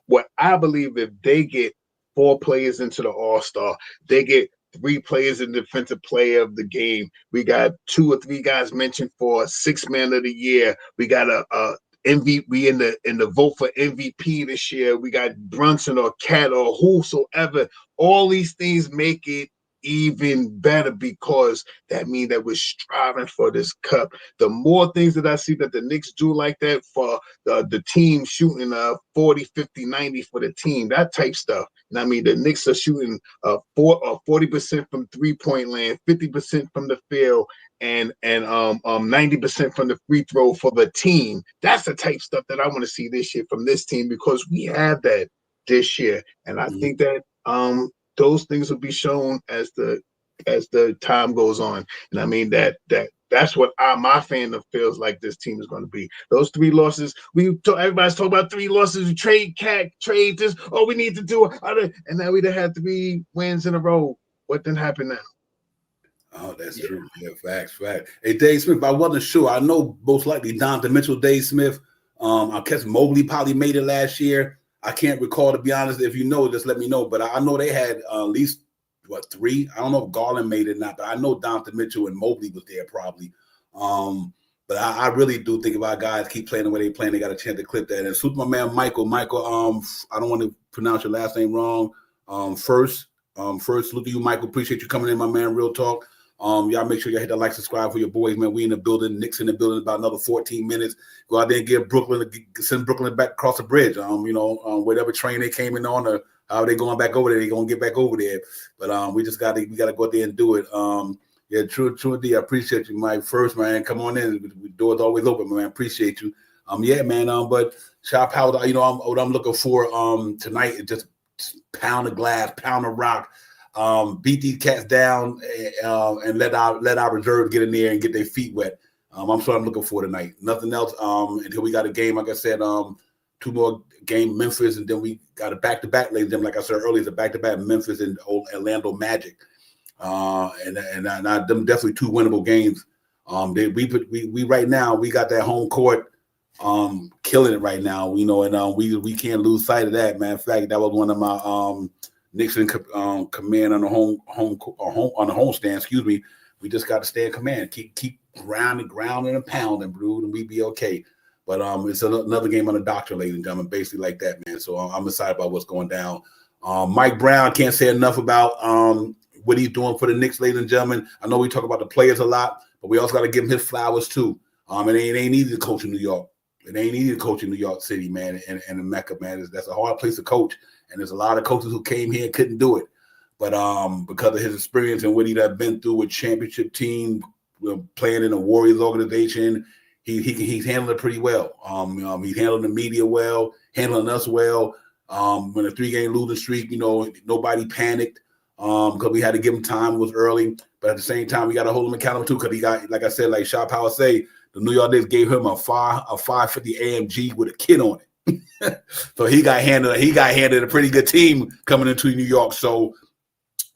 What I believe, if they get 4 players into the All-Star, they get 3 players in Defensive Player of the Game. We got 2 or 3 guys mentioned for 6th Man of the Year. We got a MVP. We in the vote for MVP this year. We got Brunson or Cat or whosoever. All these things make it even better, because that means that we're striving for this cup. The more things that I see that the Knicks do like that, for the team shooting 40, 50, 90 for the team, that type stuff. And I mean, the Knicks are shooting 40% from 3-point land, 50% from the field, and 90% from the free throw for the team. That's the type stuff that I want to see this year from this team, because we have that this year. And I think that those things will be shown as the time goes on. And I mean, that's what my fandom feels like this team is going to be. Those 3 losses, everybody's talking about 3 losses. We trade this. Oh, we need to do it. And now we done had 3 wins in a row. What then happened now? Oh, that's true. Yeah, facts. Hey, Dave Smith, I wasn't sure. I know most likely Donovan Mitchell, Dave Smith. I guess Mobley probably made it last year. I can't recall, to be honest. If you know, just let me know. But I know they had at least 3. I don't know if Garland made it or not, but I know Donovan Mitchell and Mobley was there probably. But I really do think if our guys keep playing the way they playing, they got a chance to clip that. And salute my man Michael. Michael, I don't want to pronounce your last name wrong. First, salute to you, Michael. Appreciate you coming in, my man. Real talk. Y'all make sure y'all hit the like, subscribe for your boys, man. We in the building, Knicks in the building, about another 14 minutes. Go out there and send Brooklyn back across the bridge. Whatever train they came in on, or how they going back over there, they gonna get back over there. But we gotta go out there and do it. Yeah, true indeed. I appreciate you, Mike. First, man, come on in. The door's always open, man. Appreciate you. Yeah, man. But shop out. What I'm looking for tonight is just pound of glass, pound of rock. Beat these cats down and let our reserves get in there and get their feet wet. I'm what I'm looking for tonight. Nothing else. Until we got a game, like I said, 2 more game, Memphis, and then we got a back-to-back, ladies and gentlemen. Like I said earlier, it's a back-to-back Memphis and Orlando Magic. And them definitely 2 winnable games. We right now, we got that home court killing it right now. And we can't lose sight of that, man. In fact, that was one of my Knicks in command on the home stand. Excuse me. We just got to stay in command. Keep grounding and pounding, brood, and we be okay. But it's another game on the doctor, ladies and gentlemen, basically like that, man. So I'm excited about what's going down. Mike Brown, can't say enough about what he's doing for the Knicks, ladies and gentlemen. I know we talk about the players a lot, but we also got to give him his flowers too. It ain't easy to coach in New York. It ain't easy to coach in New York City, man, and the Mecca, man. That's a hard place to coach. And there's a lot of coaches who came here and couldn't do it. But because of his experience and what he'd have been through with championship team, playing in a Warriors organization, he's handling it pretty well. He's handling the media well, handling us well. When a 3-game losing streak, nobody panicked because we had to give him time. It was early. But at the same time, we got to hold him accountable too, because he got, like I said, like Shop Power say, the New York Knicks gave him a 550 AMG with a kid on it. So he got handed a pretty good team coming into New York. So,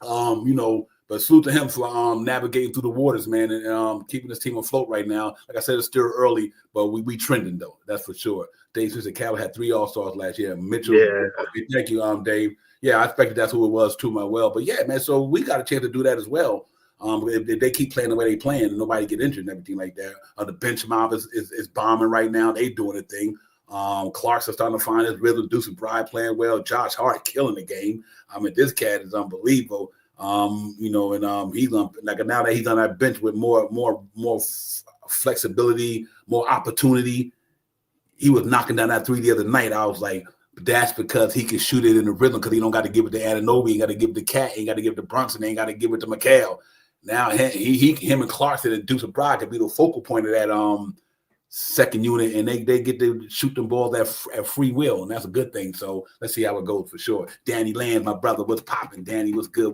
but salute to him for navigating through the waters, man, and keeping this team afloat right now. Like I said, it's still early, but we trending though. That's for sure. Dave Smith and Cal had 3 All-Stars last year. Mitchell, yeah. Thank you, Dave. Yeah, I expected that's who it was too, my well. But yeah, man, so we got a chance to do that as well. If they keep playing the way they playing and nobody get injured and everything like that. The bench mob is bombing right now. They doing a thing. Clark's starting to find his rhythm. Deuce Bride playing well. Josh Hart killing the game. This cat is unbelievable. He's on, like, now that he's on that bench with more flexibility, more opportunity. He was knocking down that 3 the other night. I was like, that's because he can shoot it in the rhythm, because he don't got to give it to Anunoby, he got to give it to Cat, he got to give it to Brunson, he got to give it to McHale. Now him and Clarkson and Deuce Bride could be the focal point of that second unit, and they get to shoot them balls at free will, and that's a good thing. So let's see how it goes for sure. Danny Land, my brother, was popping. Danny was good.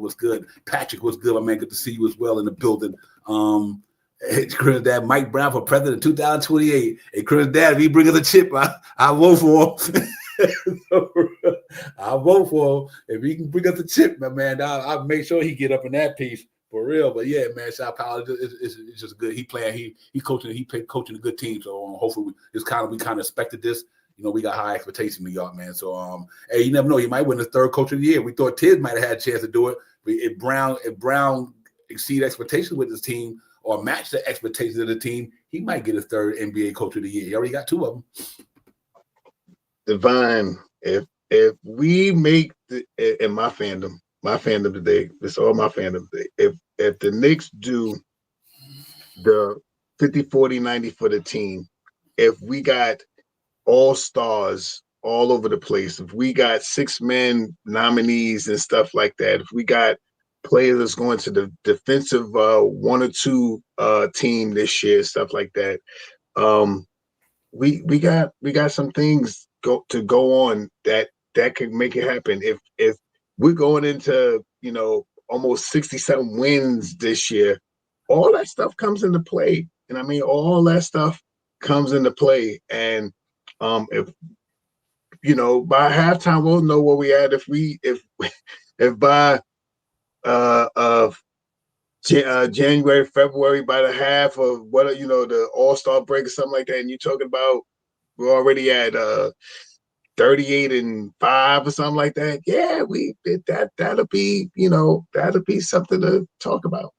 Patrick was good. My man, good to see you as well in the building. Chris Dad, Mike Brown for president 2028. Hey, Chris Dad, if he bring us a chip, I vote for him. So, I'll vote for him. If he can bring us a chip, my man, I'll make sure he get up in that piece for real. But yeah, man, Shy Powell, it's just good. He coaching a good team. So hopefully we kind of expected this. You know, we got high expectations in New York, man. So hey, you never know. He might win the third coach of the year. We thought Tiz might have had a chance to do it. But if Brown exceed expectations with his team or match the expectations of the team, he might get his third NBA coach of the year. He already got 2 of them. Divine, if we make in my fandom today, it's all my fandom today. If the Knicks do the 50, 40, 90 for the team, if we got all stars all over the place, if we got 6-man nominees and stuff like that, if we got players that's going to the defensive 1 or 2 team this year, stuff like that, we got some things to go on that could make it happen. If we're going into almost 67 wins this year, all that stuff comes into play. And I mean, all that stuff comes into play. And if by halftime we'll know where we at. If by January, February, by the half of the All-Star break or something like that, and you're talking about we're already at 38-5 or something like that. Yeah, that'll be something to talk about.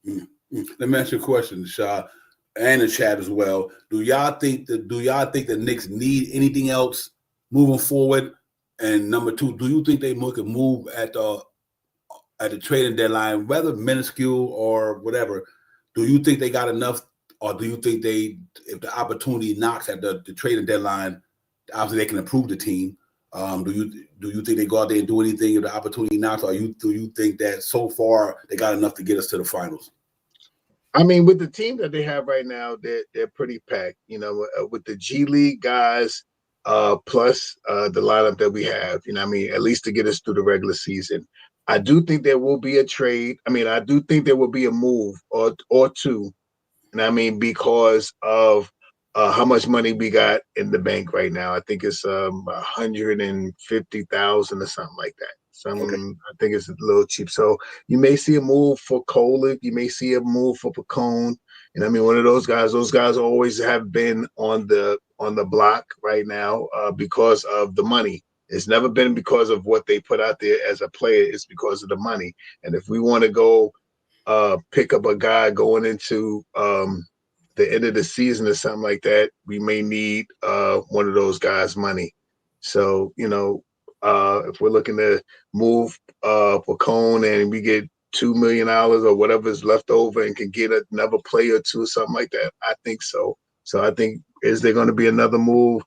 Let me ask you a question, Shah, and the chat as well. Do y'all think the Knicks need anything else moving forward? And number 2, do you think they could move at the trading deadline, whether minuscule or whatever? Do you think they got enough, or do you think if the opportunity knocks at the trading deadline, obviously they can improve the team? Do you think they go out there and do anything if the opportunity knocks, or do you think that so far they got enough to get us to the finals? I mean, with the team that they have right now, they're pretty packed. With the G League guys, plus the lineup that we have. At least to get us through the regular season. I do think there will be a trade. I do think there will be a move or 2. Because of how much money we got in the bank right now. I think it's 150,000 or something like that. Okay. I think it's a little cheap. So you may see a move for Kolick. You may see a move for Pacone. And one of those guys. Those guys always have been on the block right now because of the money. It's never been because of what they put out there as a player. It's because of the money. And if we want to go pick up a guy going into the end of the season or something like that, we may need one of those guys' money. So, if we're looking to move Pacone and we get $2 million or whatever is left over and can get another player or 2 or something like that, I think so. So I think, is there going to be another move?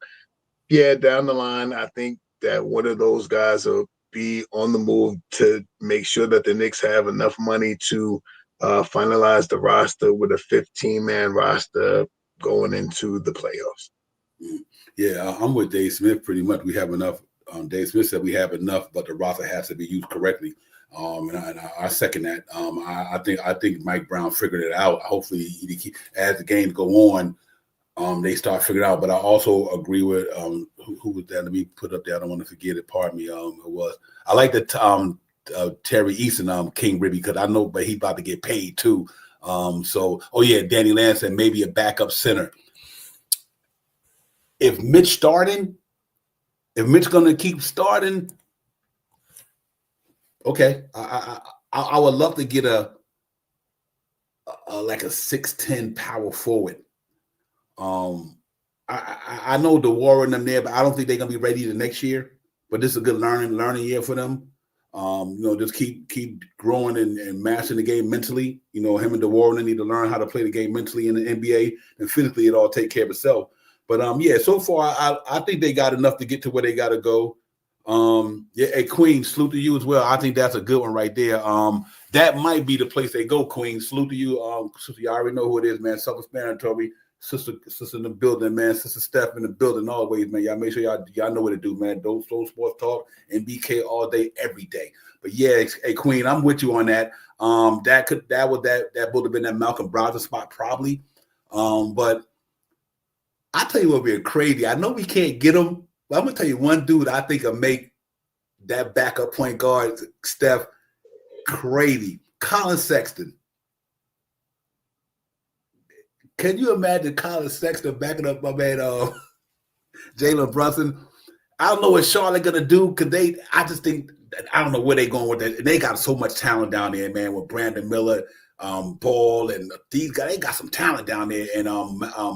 Yeah, down the line, I think that one of those guys will be on the move to make sure that the Knicks have enough money to finalize the roster with a 15-man roster going into the playoffs. Yeah, I'm with Dave Smith pretty much. We have enough. Dave Smith said we have enough, but the roster has to be used correctly. And I second that. I think Mike Brown figured it out. Hopefully, as the games go on, they start figuring it out. But I also agree with who was that? Let me put up there. I don't want to forget it. Pardon me. I like the Terry Easton, King Ribby, because I know, but he's about to get paid too. Danny Lance and maybe a backup center. If Mitch going to keep starting, okay. I would love to get a 6'10" power forward. I know the war in them there, but I don't think they're gonna be ready the next year. But this is a good learning year for them. Just keep growing and mastering the game mentally. Him and DeWarren need to learn how to play the game mentally in the NBA, and physically it all take care of itself. But so far I think they got enough to get to where they got to go. Hey Queen, salute to you as well. I think that's a good one right there. That might be the place they go. Queen, salute to you. Sister, you already know who it is, man. Self-explanatory. Sister in the building, man. Sister Steph in the building always, man. Y'all make sure y'all know what to do, man. Don't Slow Sports Talk and BK all day, every day. But yeah, hey Queen, I'm with you on that. That would have been that Malcolm Brogdon spot probably. But I tell you what, we're crazy. I know we can't get him, but I'm gonna tell you one dude I think will make that backup point guard, Steph, crazy. Colin Sexton. Can you imagine Colin Sexton backing up my man Jalen Brunson? I don't know what Charlotte gonna do because I just think I don't know where they're going with that. They got so much talent down there, man, with Brandon Miller, Ball, and these guys. They got some talent down there, and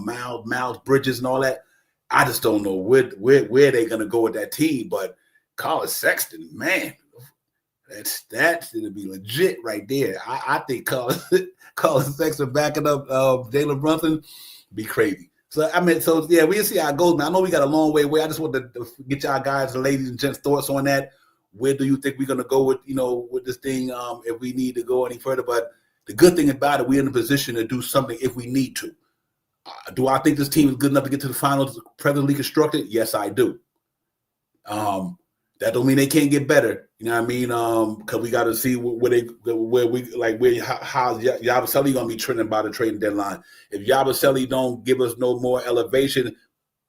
Miles Bridges and all that. I just don't know where they're gonna go with that team. But Colin Sexton, man, that's gonna be legit right there. I think Colin Sexton backing up Jalen Brunson be crazy. So yeah, we'll see how it goes, man. I know we got a long way away. I just want to get y'all guys, ladies and gents, thoughts on that. Where do you think we're gonna go with this thing? If we need to go any further, but the good thing about it, we're in a position to do something if we need to. Do I think this team is good enough to get to the finals presently constructed? Yes, I do. That don't mean they can't get better. You know what I mean? Because we got to see how Yabusele gonna be trending by the trading deadline. If Yabusele don't give us no more elevation,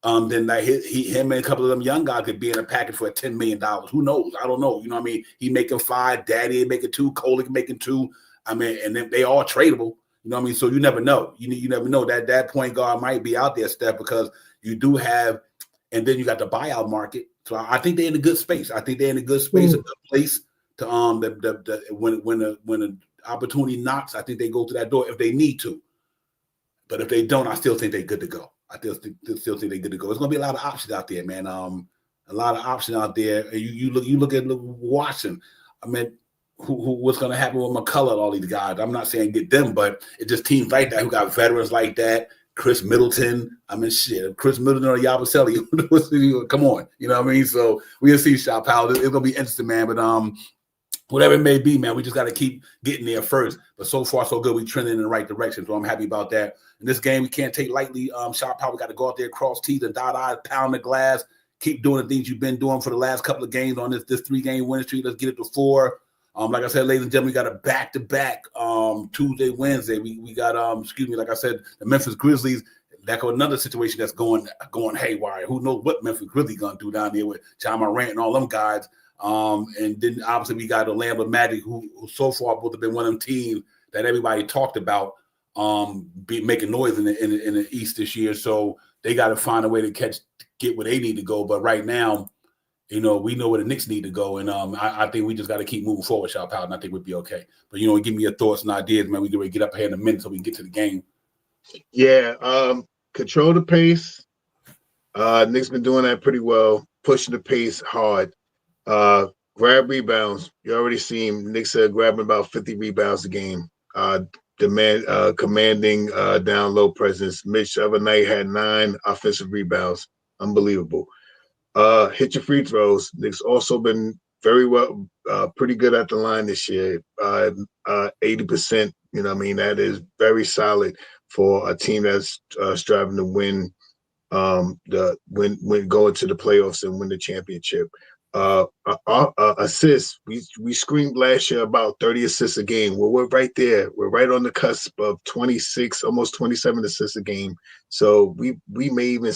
then like him and a couple of them young guys could be in a package for $10 million. Who knows? I don't know. You know what I mean? He making 5, Daddy making 2, Cole making 2. I mean, and then they all tradable. You know what I mean? So you never know. You never know that point guard might be out there, Steph, because you do have, and then you got the buyout market. So I think they're in a good space. I think they're in a good space, a good place to when the opportunity knocks, I think they go to that door if they need to. But if they don't, I still think they're good to go. I still think they're good to go. There's gonna be a lot of options out there, man. A lot of options out there. And you look at Washington. I mean, what's gonna happen with McCullough and all these guys? I'm not saying get them, but it's just teams like that who got veterans like that. Chris Middleton. I mean, shit. Chris Middleton or Yabusele. Come on. You know what I mean? So we'll see, Shop Powell. It's gonna be interesting, man. But whatever it may be, man, we just got to keep getting there first. But so far, so good. We trending in the right direction. So I'm happy about that. In this game, we can't take lightly. Shop Powell, we got to go out there, cross T's and dot I's, pound the glass, keep doing the things you've been doing for the last couple of games on this 3-game winning streak. Let's get it to 4. Like I said, ladies and gentlemen, we got a back-to-back Tuesday, Wednesday. We got like I said, the Memphis Grizzlies. That's another situation that's going haywire. Who knows what Memphis Grizzlies gonna do down there with John Morant and all them guys. And then obviously we got Orlando Magic, who so far would have been one of them teams that everybody talked about making noise in the East this year. So they got to find a way to get where they need to go. But right now, we know where the Knicks need to go, and I think we just got to keep moving forward, Shop Powell, and I think we'll be okay. But give me your thoughts and ideas, man. We can get up ahead in a minute so we can get to the game. Yeah, control the pace. Knicks been doing that pretty well, pushing the pace hard. Grab rebounds. You already seen Knicks grabbing about 50 rebounds a game. Commanding down low presence. Mitch the other night had 9 offensive rebounds. Unbelievable. Hit your free throws. Knicks also been very well, pretty good at the line this year. 80%. You know what I mean? That is very solid for a team that's striving to win when going to the playoffs and win the championship. Assists. We screamed last year about 30 assists a game. Well, we're right there. We're right on the cusp of 26, almost 27 assists a game. So we may even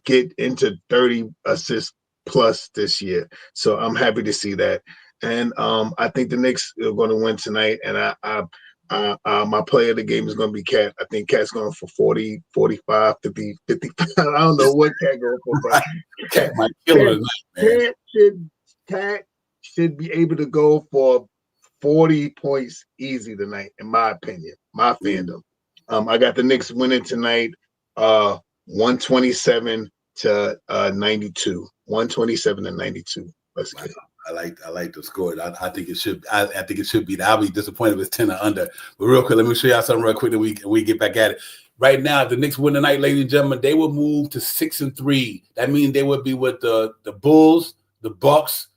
get into 30 assists plus this year. So I'm happy to see that. And I think the Knicks are going to win tonight. And my player of the game is going to be Cat. I think Cat's going for 40, 45, 50, 55. I don't know what Cat going for, but Cat might kill it. Cat should be able to go for 40 points easy tonight, in my opinion, my fandom. I got the Knicks winning tonight, 127 to 92. 127 to 92. Let's get it. I like the score. I think it should. I think it should be. I'll be disappointed if it's 10 or under. But real quick, let me show y'all something real quick that we get back at it. Right now, if the Knicks win tonight, ladies and gentlemen, they will move to 6-3. That means they would be with the Bulls, the Bucks,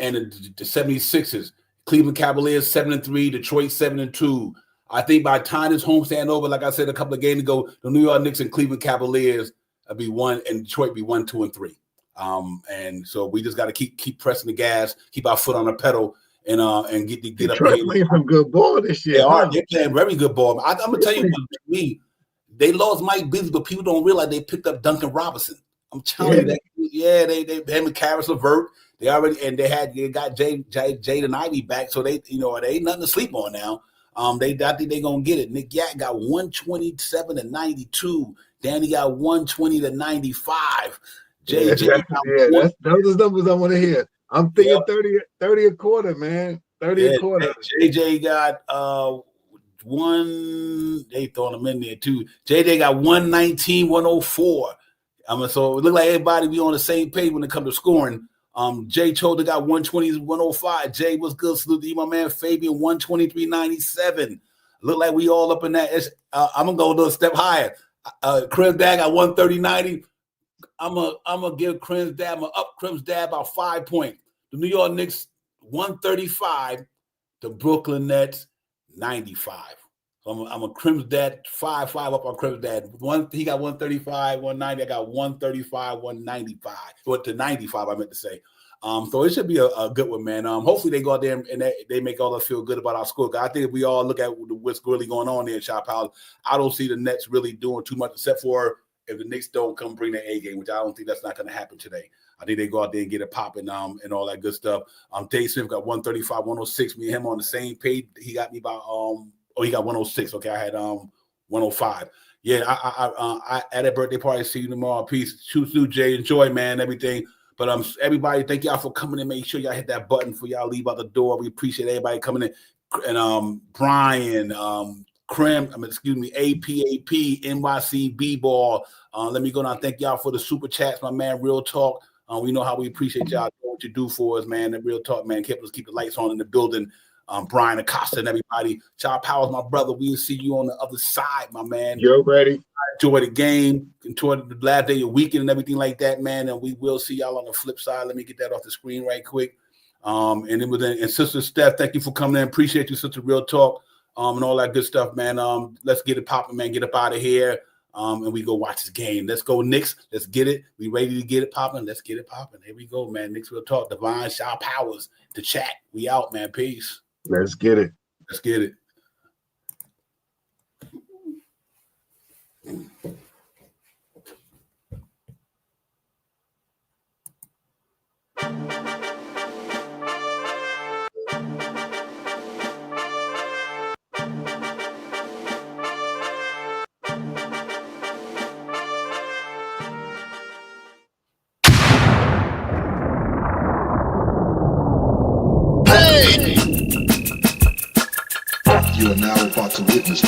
and the 76ers. Cleveland Cavaliers 7-3, Detroit 7-2. I think by the time this homestand over, like I said a couple of games ago, the New York Knicks and Cleveland Cavaliers will be 1, and Detroit be 1, 2, and 3. And so we just got to keep pressing the gas, keep our foot on the pedal, and get up. Detroit playing some good ball this year. They're playing very good ball. I'm gonna tell you, to me, they lost Mike Beasley, but people don't realize they picked up Duncan Robinson. I'm telling you that. Yeah, they him and Karis LeVert. They got Jaden Ivey back, so they ain't nothing to sleep on now. I think they're gonna get it. Nick Yak got 127-92. Danny got 120-95. Those are the numbers I want to hear. I'm thinking 30 a quarter, man. 30 a quarter. JJ got they throwing them in there too. JJ got 119-104. So it looked like everybody be on the same page when it comes to scoring. Jay Choda got 120-105. Jay was good. Salute to you, my man. Fabian 123-97. Look like we all up in that. I'm gonna go a little step higher. Crims Dad got 130-90. I'm gonna give Crims Dad about 5 points. The New York Knicks 135. The Brooklyn Nets 95. So I'm a Crims Dad 5-5 up on Crims Dad. He got 135, 190. I got 135, 195. Or to 95, I meant to say. So it should be a good one, man. Hopefully they go out there and they make all us feel good about our score. I think if we all look at what's really going on there in Shop House, I don't see the Nets really doing too much except for if the Knicks don't come bring their A game, which I don't think that's not going to happen today. I think they go out there and get it popping and all that good stuff. Dave Smith got 135, 106. Me and him on the same page. He got me about he got 106. Okay, I had 105. Yeah, I at a birthday party. See you tomorrow. Peace. Shoot, Jay. Enjoy, man. Everything. But everybody, thank y'all for coming in. Make sure y'all hit that button for y'all leave out the door. We appreciate everybody coming in. And Brian, APAP, NYC B-Ball. Let me go down. Thank y'all for the super chats, my man. Real talk. We know how we appreciate y'all doing what you do for us, man. And real talk, man. Keep the lights on in the building. Brian Acosta and everybody. Child Powers, my brother. We'll see you on the other side, my man. You're ready. Enjoy the game. Enjoy the last day of weekend and everything like that, man. And we will see y'all on the flip side. Let me get that off the screen right quick. And Sister Steph, thank you for coming in. Appreciate you, Sister Real Talk, and all that good stuff, man. Let's get it popping, man. Get up out of here. And we go watch this game. Let's go, Knicks. Let's get it. We ready to get it popping. Let's get it popping. Here we go, man. Knicks Real Talk. Divine Shaw Powers. The chat. We out, man. Peace. Let's get it. Let's get it. You are now about to witness.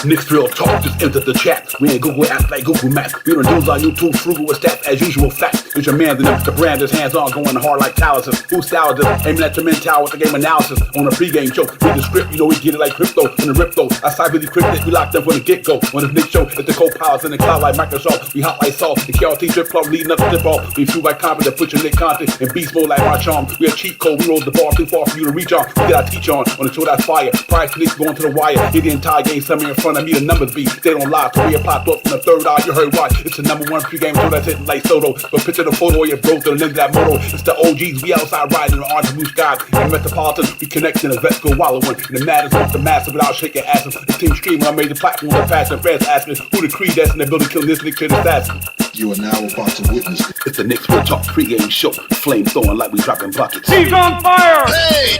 Knicks Real Talk just entered the chat. We ain't Google apps like Google Maps. We don't use our YouTube frugal with stats as usual. Fact. It's your man, the brand is hands on, going hard like Tallases. Who style this? Aiming at your mental with the game analysis on a pregame show. Read the script, we get it like crypto in the rip though. I side really cryptic, we locked them from the get go. On the Knicks show, it's the co-pilots in the cloud like Microsoft. We hot like salt. The KRT trip club leading up to tip off. We flew like confident, put your Nick content in beast mode like my charm. We a cheat code, we rolled the ball too far for you to reach on. We get our teach on the show that's fire. Price Knicks going to the wire. Hit the entire game, somewhere in front of me, the numbers be. They don't lie, so we popped up from the third eye. You heard why? It's the #1 pregame show that's hitting like Soto. But picture the photo of your bro to the lens of that moto. It's the OGs, we outside riding on orange blue skies. And Metropolitan, we connecting the vets go wallowing. And the matters with the massive without shaking asses. The team streaming on major platforms and fast and fans asking who the creed that's in the building killing this Knick shit assassin. You are now about to witness. It's the Knicks Real Talk pregame show. Flame throwing like we dropping buckets. He's on fire! Hey!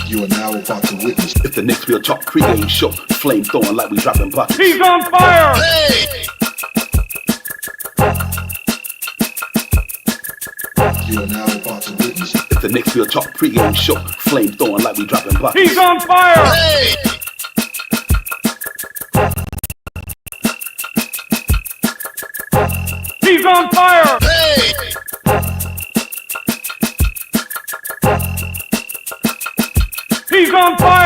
You are now about to witness. It's the Knicks Real Talk pregame show. Flame throwing like we dropping buckets. He's on fire! Hey! You are now about to witness. It's the Knicks Real Talk pregame show. Flame throwing like we dropping buckets. He's on fire! Hey! He's on fire! Hey! He's on fire!